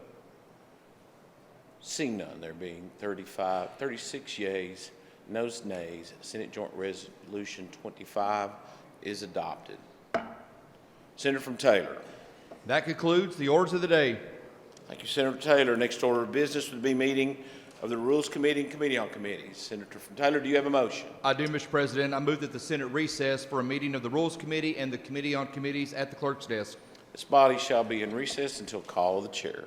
Seeing none, there being 36 yeas, no nays, Senate Joint Resolution 25 is adopted. Senator from Taylor. That concludes the orders of the day. Thank you, Senator Taylor. Next order of business would be meeting of the Rules Committee and Committee on Committees. Senator from Taylor, do you have a motion? I do, Mr. President. I move that the Senate recess for a meeting of the Rules Committee and the Committee on Committees at the clerk's desk. This body shall be in recess until call of the chair.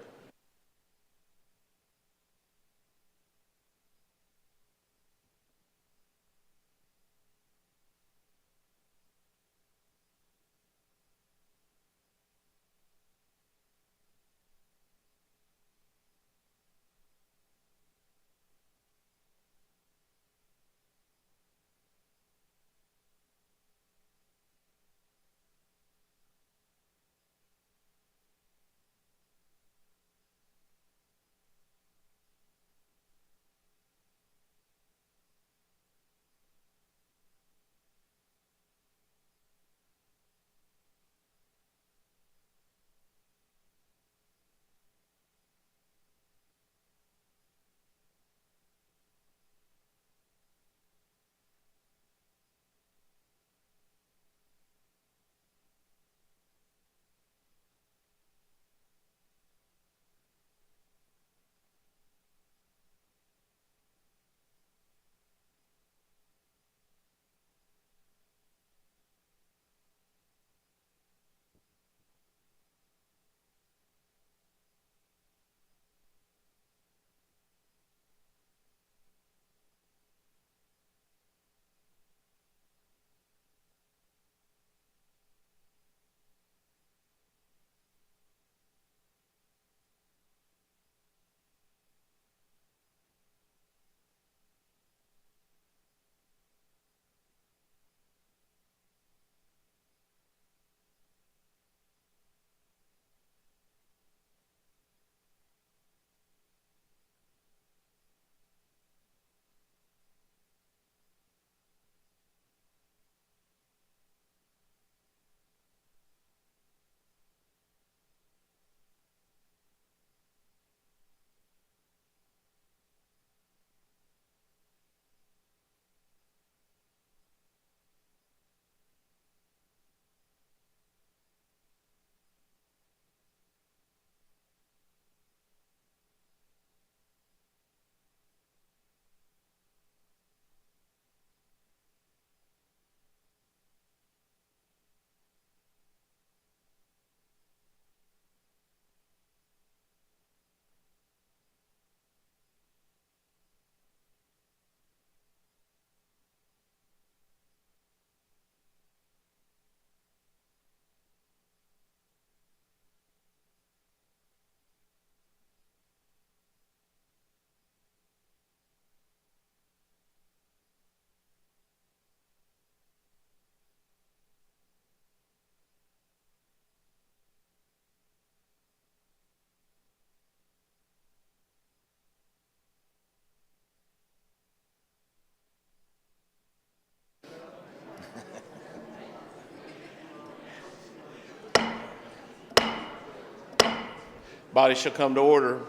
Body shall come to order.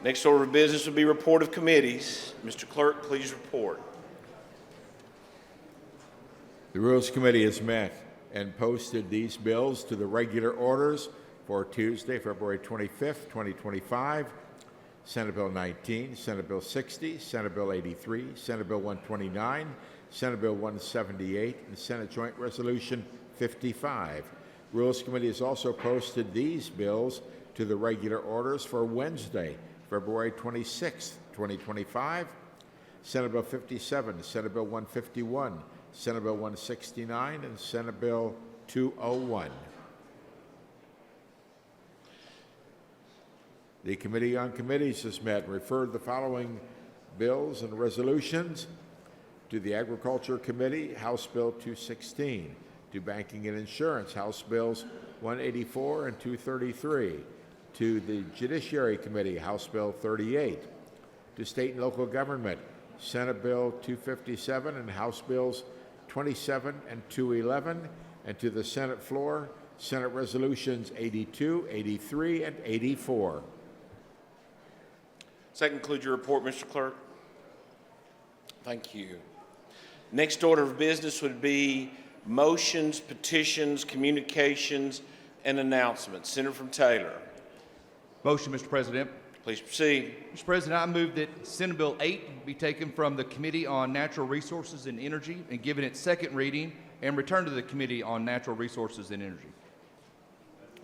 Next order of business will be report of committees. Mr. Clerk, please report. The Rules Committee has met and posted these bills to the regular orders for Tuesday, February 25th, 2025. Senate Bill 19, Senate Bill 60, Senate Bill 83, Senate Bill 129, Senate Bill 178, and Senate Joint Resolution 55. Rules Committee has also posted these bills to the regular orders for Wednesday, February 26th, 2025. Senate Bill 57, Senate Bill 151, Senate Bill 169, and Senate Bill 201. The Committee on Committees has met and referred the following bills and resolutions to the Agriculture Committee, House Bill 216, to Banking and Insurance, House Bills 184 and 233, to the Judiciary Committee, House Bill 38, to State and Local Government, Senate Bill 257 and House Bills 27 and 211, and to the Senate floor, Senate Resolutions 82, 83, and 84. Does that conclude your report, Mr. Clerk? Thank you. Next order of business would be motions, petitions, communications, and announcements. Senator from Taylor. Motion, Mr. President. Please proceed. Mr. President, I move that Senate Bill 8 be taken from the Committee on Natural Resources and Energy and given its second reading and returned to the Committee on Natural Resources and Energy.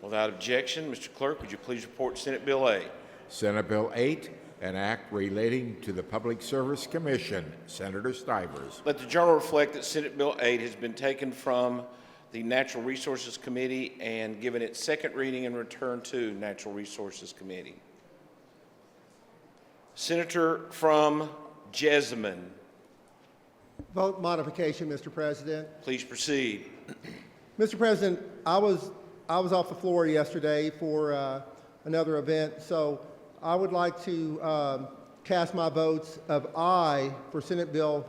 Without objection, Mr. Clerk, would you please report Senate Bill 8? Senate Bill 8, an act relating to the Public Service Commission. Senator Stivers. Let the journal reflect that Senate Bill 8 has been taken from the Natural Resources Committee and given its second reading and returned to Natural Resources Committee. Senator from Jessamine. Vote modification, Mr. President. Please proceed. Mr. President, I was off the floor yesterday for another event, so I would like to cast my votes of aye for Senate Bill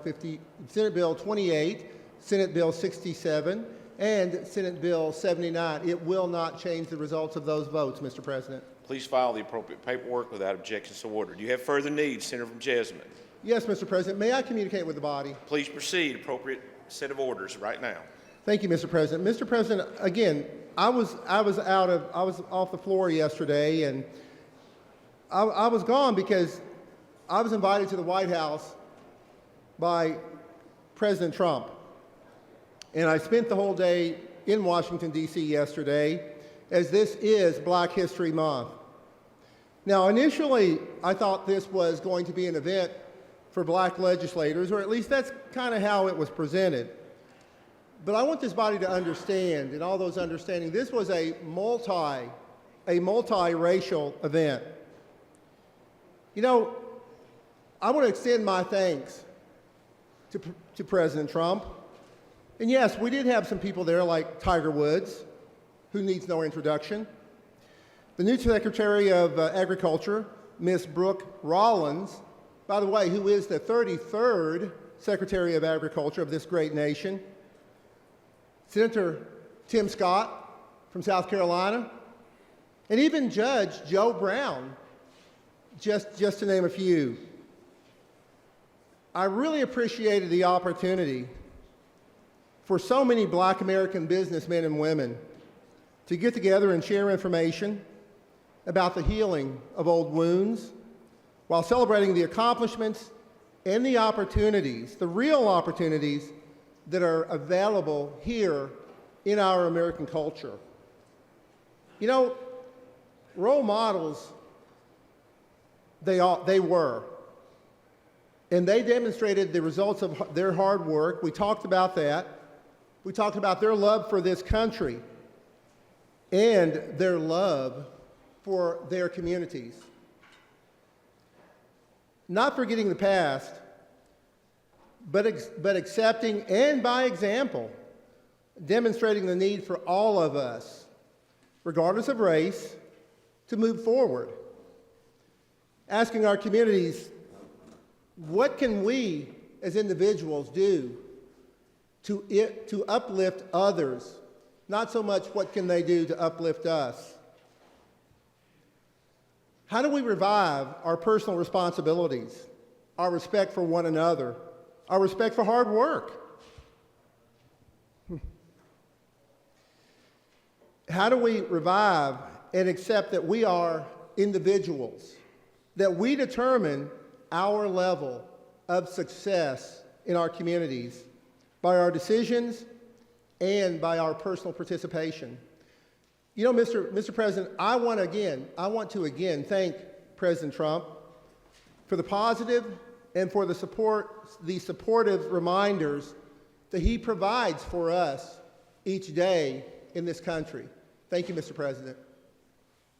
28, Senate Bill 67, and Senate Bill 79. It will not change the results of those votes, Mr. President. Please file the appropriate paperwork without objection so ordered. Do you have further needs, Senator from Jessamine? Yes, Mr. President. May I communicate with the body? Please proceed. Appropriate set of orders right now. Thank you, Mr. President. Mr. President, again, I was off the floor yesterday, and I was gone because I was invited to the White House by President Trump. And I spent the whole day in Washington, D.C. yesterday, as this is Black History Month. Now, initially, I thought this was going to be an event for black legislators, or at least that's kind of how it was presented. But I want this body to understand, and all those understanding, this was a multi-racial event. You know, I want to extend my thanks to President Trump. And yes, we did have some people there like Tiger Woods, who needs no introduction. The new Secretary of Agriculture, Ms. Brooke Rollins, by the way, who is the 33rd Secretary of Agriculture of this great nation. Senator Tim Scott from South Carolina, and even Judge Joe Brown, just to name a few. I really appreciated the opportunity for so many black American businessmen and women to get together and share information about the healing of old wounds while celebrating the accomplishments and the opportunities, the real opportunities that are available here in our American culture. You know, role models, they were. And they demonstrated the results of their hard work. We talked about that. We talked about their love for this country and their love for their communities. Not forgetting the past, but accepting and by example, demonstrating the need for all of us, regardless of race, to move forward. Asking our communities, what can we as individuals do to uplift others? Not so much what can they do to uplift us. How do we revive our personal responsibilities, our respect for one another, our respect for hard work? How do we revive and accept that we are individuals, that we determine our level of success in our communities by our decisions and by our personal participation? You know, Mr. President, I want to again thank President Trump for the positive and for the supportive reminders that he provides for us each day in this country. Thank you, Mr. President.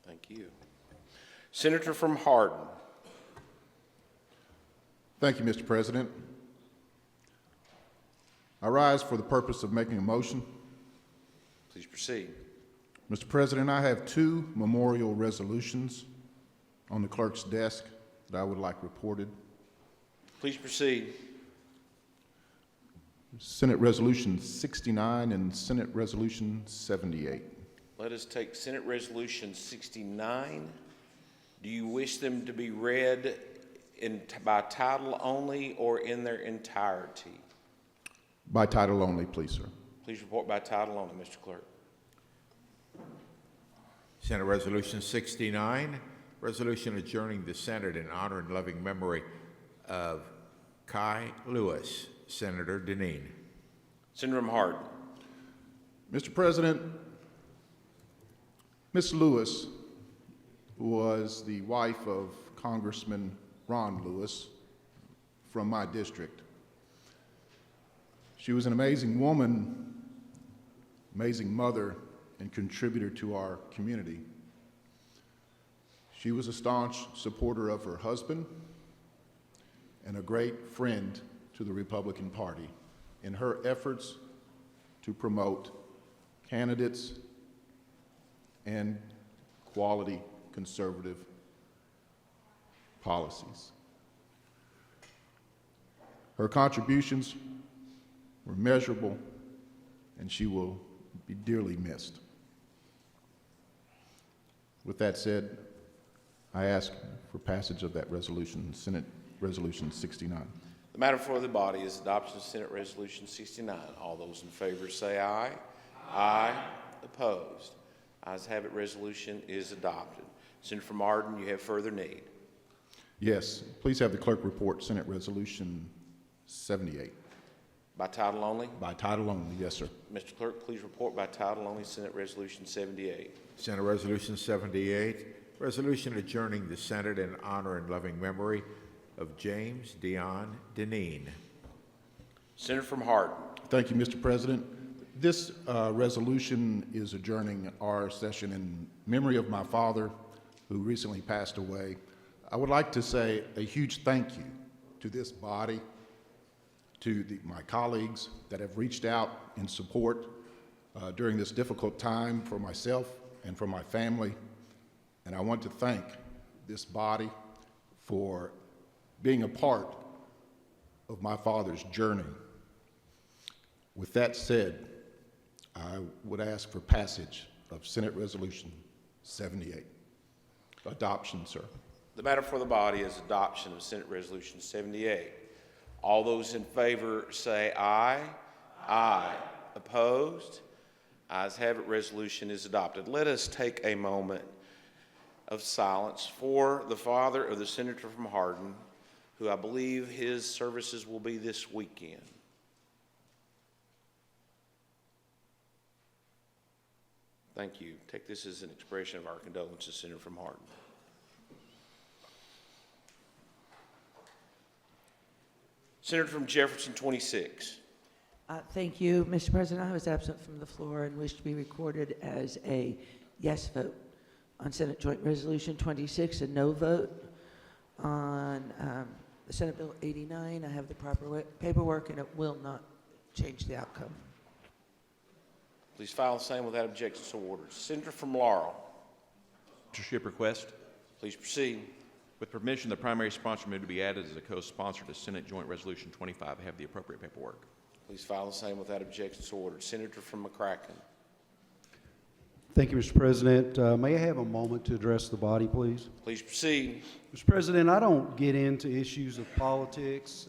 Thank you. Senator from Hardin. Thank you, Mr. President. I rise for the purpose of making a motion. Please proceed. Mr. President, I have two memorial resolutions on the clerk's desk that I would like reported. Please proceed. Senate Resolution 69 and Senate Resolution 78. Let us take Senate Resolution 69. Do you wish them to be read by title only or in their entirety? By title only, please, sir. Please report by title only, Mr. Clerk. Senate Resolution 69, resolution adjourning the Senate in honor and loving memory of Kai Lewis, Senator Dineen. Senator from Hardin. Mr. President, Ms. Lewis was the wife of Congressman Ron Lewis from my district. She was an amazing woman, amazing mother, and contributor to our community. She was a staunch supporter of her husband and a great friend to the Republican Party in her efforts to promote candidates and quality conservative policies. Her contributions were measurable, and she will be dearly missed. With that said, I ask for passage of that resolution, Senate Resolution 69. The matter before the body is adoption of Senate Resolution 69. All those in favor say aye. Aye. Opposed? Ayes have it. Resolution is adopted. Senator from Hardin, you have further need. Yes, please have the clerk report Senate Resolution 78. By title only? By title only, yes, sir. Mr. Clerk, please report by title only Senate Resolution 78. Senate Resolution 78, resolution adjourning the Senate in honor and loving memory of James Dion Dineen. Senator from Hardin. Thank you, Mr. President. This resolution is adjourning our session in memory of my father, who recently passed away. I would like to say a huge thank you to this body, to my colleagues that have reached out in support during this difficult time for myself and for my family. And I want to thank this body for being a part of my father's journey. With that said, I would ask for passage of Senate Resolution 78. Adoption, sir. The matter for the body is adoption of Senate Resolution 78. All those in favor say aye. Aye. Opposed? Ayes have it. Resolution is adopted. Let us take a moment of silence for the father of the senator from Hardin, who I believe his services will be this weekend. Thank you. Take this as an expression of our condolences, Senator from Hardin. Senator from Jefferson, 26. Thank you, Mr. President. I was absent from the floor and wish to be recorded as a yes vote on Senate Joint Resolution 26, a no vote on Senate Bill 89. I have the proper paperwork, and it will not change the outcome. Please file the same without objection, so ordered. Senator from Laurel. Sponsorship request. Please proceed. With permission, the primary sponsor may be added as a co-sponsor to Senate Joint Resolution 25. I have the appropriate paperwork. Please file the same without objection, so ordered. Senator from McCracken. Thank you, Mr. President. May I have a moment to address the body, please? Please proceed. Mr. President, I don't get into issues of politics.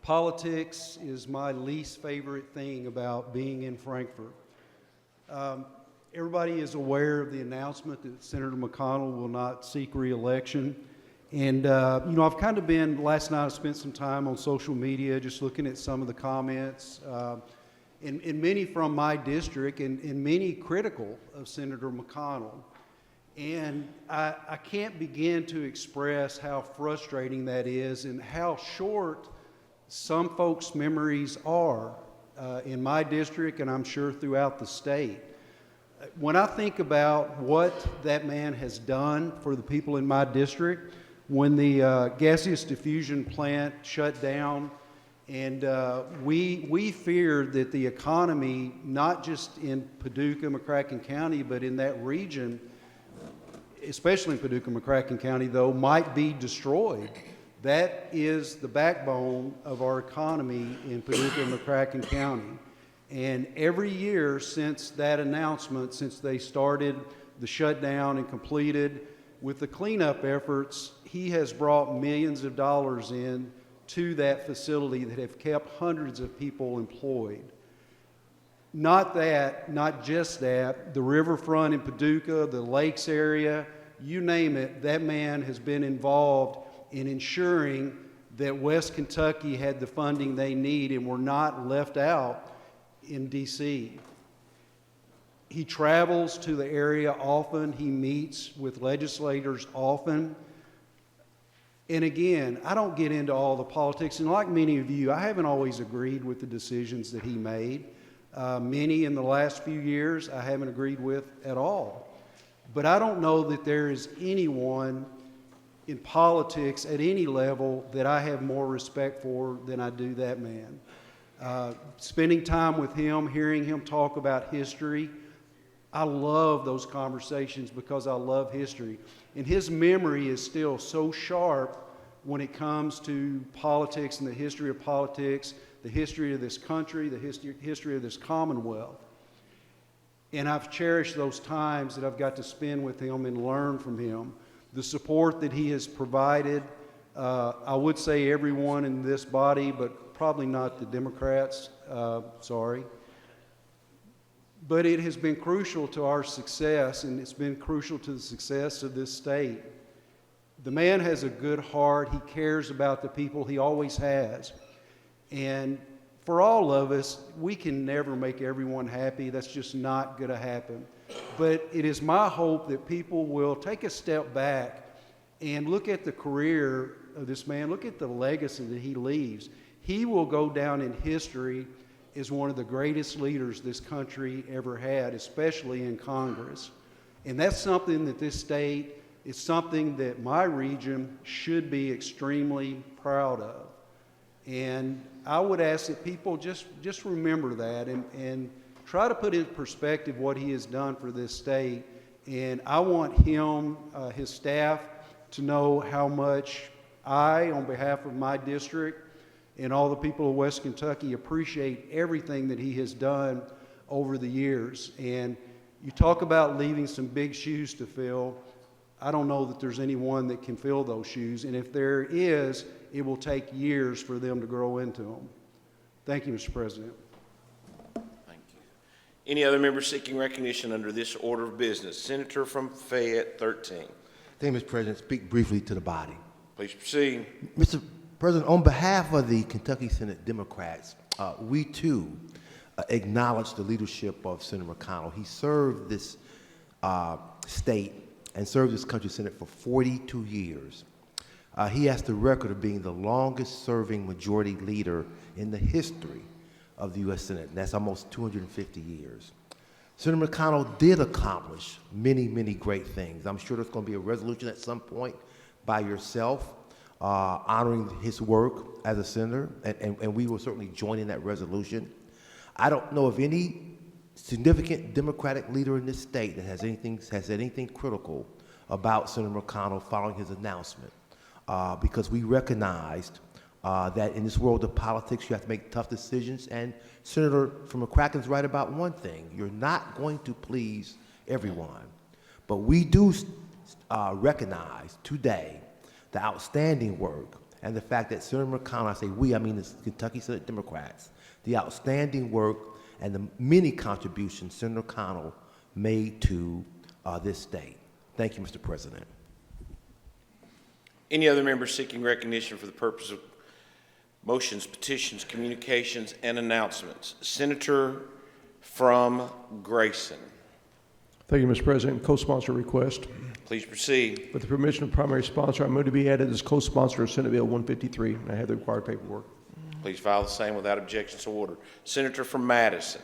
Politics is my least favorite thing about being in Frankfort. Everybody is aware of the announcement that Senator McConnell will not seek re-election. And, I've kind of been, last night I spent some time on social media just looking at some of the comments, and many from my district and many critical of Senator McConnell. And I can't begin to express how frustrating that is and how short some folks' memories are in my district, and I'm sure throughout the state. When I think about what that man has done for the people in my district, when the gaseous diffusion plant shut down, and we feared that the economy, not just in Paducah, McCracken County, but in that region, especially in Paducah, McCracken County, though, might be destroyed. That is the backbone of our economy in Paducah and McCracken County. And every year since that announcement, since they started the shutdown and completed with the cleanup efforts, he has brought millions of dollars in to that facility that have kept hundreds of people employed. Not just that, the riverfront in Paducah, the lakes area, you name it, that man has been involved in ensuring that West Kentucky had the funding they need and were not left out in D.C. He travels to the area often. He meets with legislators often. And again, I don't get into all the politics. And like many of you, I haven't always agreed with the decisions that he made. Many in the last few years I haven't agreed with at all. But I don't know that there is anyone in politics at any level that I have more respect for than I do that man. Spending time with him, hearing him talk about history, I love those conversations because I love history. And his memory is still so sharp when it comes to politics and the history of politics, the history of this country, the history of this Commonwealth. And I've cherished those times that I've got to spend with him and learn from him. The support that he has provided, I would say everyone in this body, but probably not the Democrats, sorry. But it has been crucial to our success, and it's been crucial to the success of this state. The man has a good heart. He cares about the people. He always has. And for all of us, we can never make everyone happy. That's just not going to happen. But it is my hope that people will take a step back and look at the career of this man, look at the legacy that he leaves. He will go down in history as one of the greatest leaders this country ever had, especially in Congress. And that's something that this state, is something that my region should be extremely proud of. And I would ask that people just remember that and try to put in perspective what he has done for this state. And I want him, his staff, to know how much I, on behalf of my district, and all the people of West Kentucky appreciate everything that he has done over the years. And you talk about leaving some big shoes to fill. I don't know that there's anyone that can fill those shoes. And if there is, it will take years for them to grow into them. Thank you, Mr. President. Thank you. Any other members seeking recognition under this order of business? Senator from Fayette, 13. Thank you, Mr. President. Speak briefly to the body. Please proceed. Mr. President, on behalf of the Kentucky Senate Democrats, we too acknowledge the leadership of Senator McConnell. He served this state and served this country Senate for 42 years. He has the record of being the longest serving majority leader in the history of the U.S. Senate, and that's almost 250 years. Senator McConnell did accomplish many, many great things. I'm sure there's going to be a resolution at some point by yourself honoring his work as a senator, and we will certainly join in that resolution. I don't know of any significant Democratic leader in this state that has anything critical about Senator McConnell following his announcement, because we recognized that in this world of politics, you have to make tough decisions, and Senator from McCracken's right about one thing. You're not going to please everyone. But we do recognize today the outstanding work and the fact that Senator McConnell, I say we, I mean the Kentucky Senate Democrats, the outstanding work and the many contributions Senator McConnell made to this state. Thank you, Mr. President. Any other members seeking recognition for the purpose of motions, petitions, communications, and announcements? Senator from Grayson. Thank you, Mr. President. Co-sponsor request. Please proceed. With the permission of primary sponsor, I move to be added as co-sponsor of Senate Bill 153, and I have the required paperwork. Please file the same without objection, so ordered. Senator from Madison.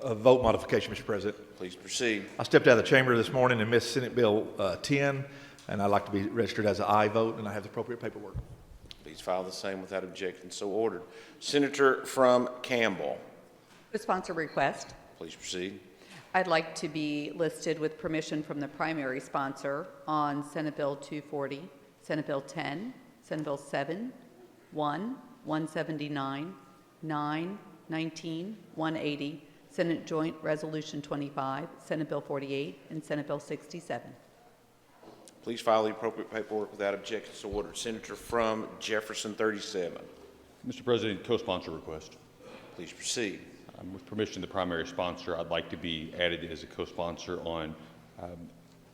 A vote modification, Mr. President. Please proceed. I stepped out of the chamber this morning and missed Senate Bill 10, and I'd like to be registered as an aye vote, and I have the appropriate paperwork. Please file the same without objection, so ordered. Senator from Campbell. Co-sponsor request. Please proceed. I'd like to be listed with permission from the primary sponsor on Senate Bill 240, Senate Bill 10, Senate Bill 7, 1, 179, 9, 19, 180, Senate Joint Resolution 25, Senate Bill 48, and Senate Bill 67. Please file the appropriate paperwork without objection, so ordered. Senator from Jefferson 37. Mr. President, co-sponsor request. Please proceed. With permission of the primary sponsor, I'd like to be added as a co-sponsor on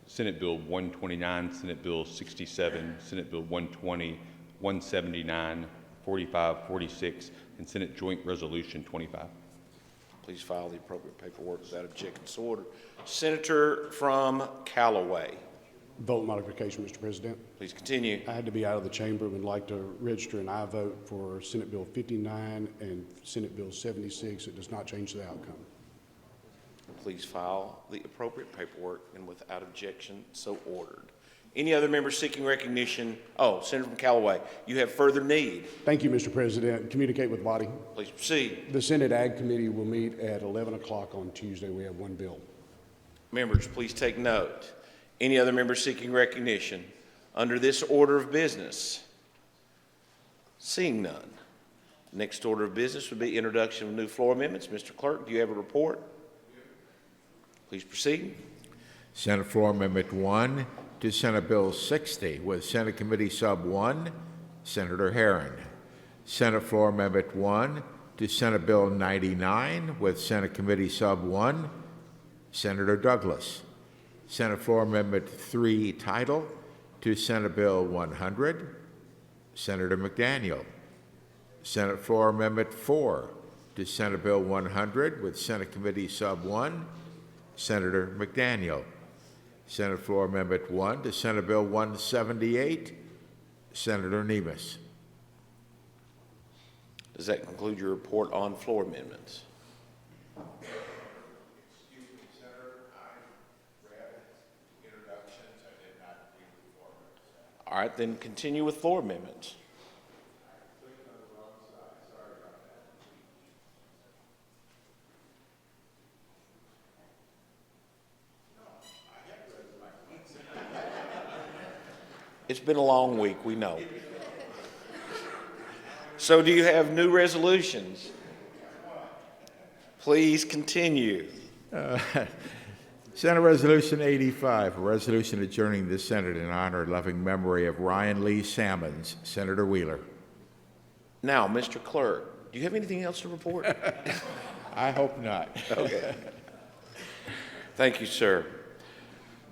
Senate Bill 129, Senate Bill 67, Senate Bill 120, 179, 45, 46, and Senate Joint Resolution 25. Please file the appropriate paperwork without objection, so ordered. Senator from Callaway. Vote modification, Mr. President. Please continue. I had to be out of the chamber and would like to register an aye vote for Senate Bill 59 and Senate Bill 76. It does not change the outcome. Please file the appropriate paperwork and without objection, so ordered. Any other members seeking recognition? Oh, Senator from Callaway, you have further need. Thank you, Mr. President. Communicate with body. Please proceed. The Senate Ag Committee will meet at 11 o'clock on Tuesday. We have one bill. Members, please take note. Any other members seeking recognition under this order of business? Seeing none. Next order of business would be introduction of new floor amendments. Mr. Clerk, do you have a report? Please proceed. Senate Floor Amendment 1 to Senate Bill 60 with Senate Committee Sub 1, Senator Herron. Senate Floor Amendment 1 to Senate Bill 99 with Senate Committee Sub 1, Senator Douglas. Senate Floor Amendment 3 title to Senate Bill 100, Senator McDaniel. Senate Floor Amendment 4 to Senate Bill 100 with Senate Committee Sub 1, Senator McDaniel. Senate Floor Amendment 1 to Senate Bill 178, Senator Nemes. Does that conclude your report on floor amendments? All right, then continue with floor amendments. It's been a long week, we know. So do you have new resolutions? Please continue. Senate Resolution 85, a resolution adjourning the Senate in honor and loving memory of Ryan Lee Sammons, Senator Wheeler. Now, Mr. Clerk, do you have anything else to report? I hope not. Okay. Thank you, sir.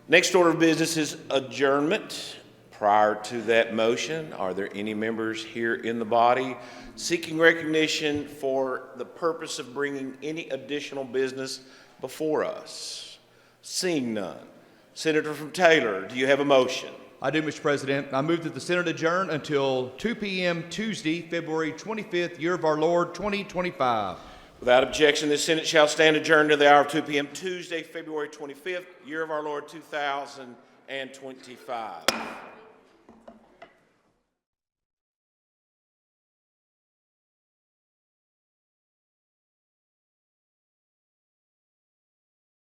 Next order of business is adjournment. Prior to that motion, are there any members here in the body seeking recognition for the purpose of bringing any additional business before us? Seeing none. Senator from Taylor, do you have a motion? I do, Mr. President. I move that the Senate adjourn until 2 p.m. Tuesday, February 25th, year of our Lord, 2025. Without objection, the Senate shall stand adjourned to the hour of 2 p.m. Tuesday, February 25th, year of our Lord, 2025.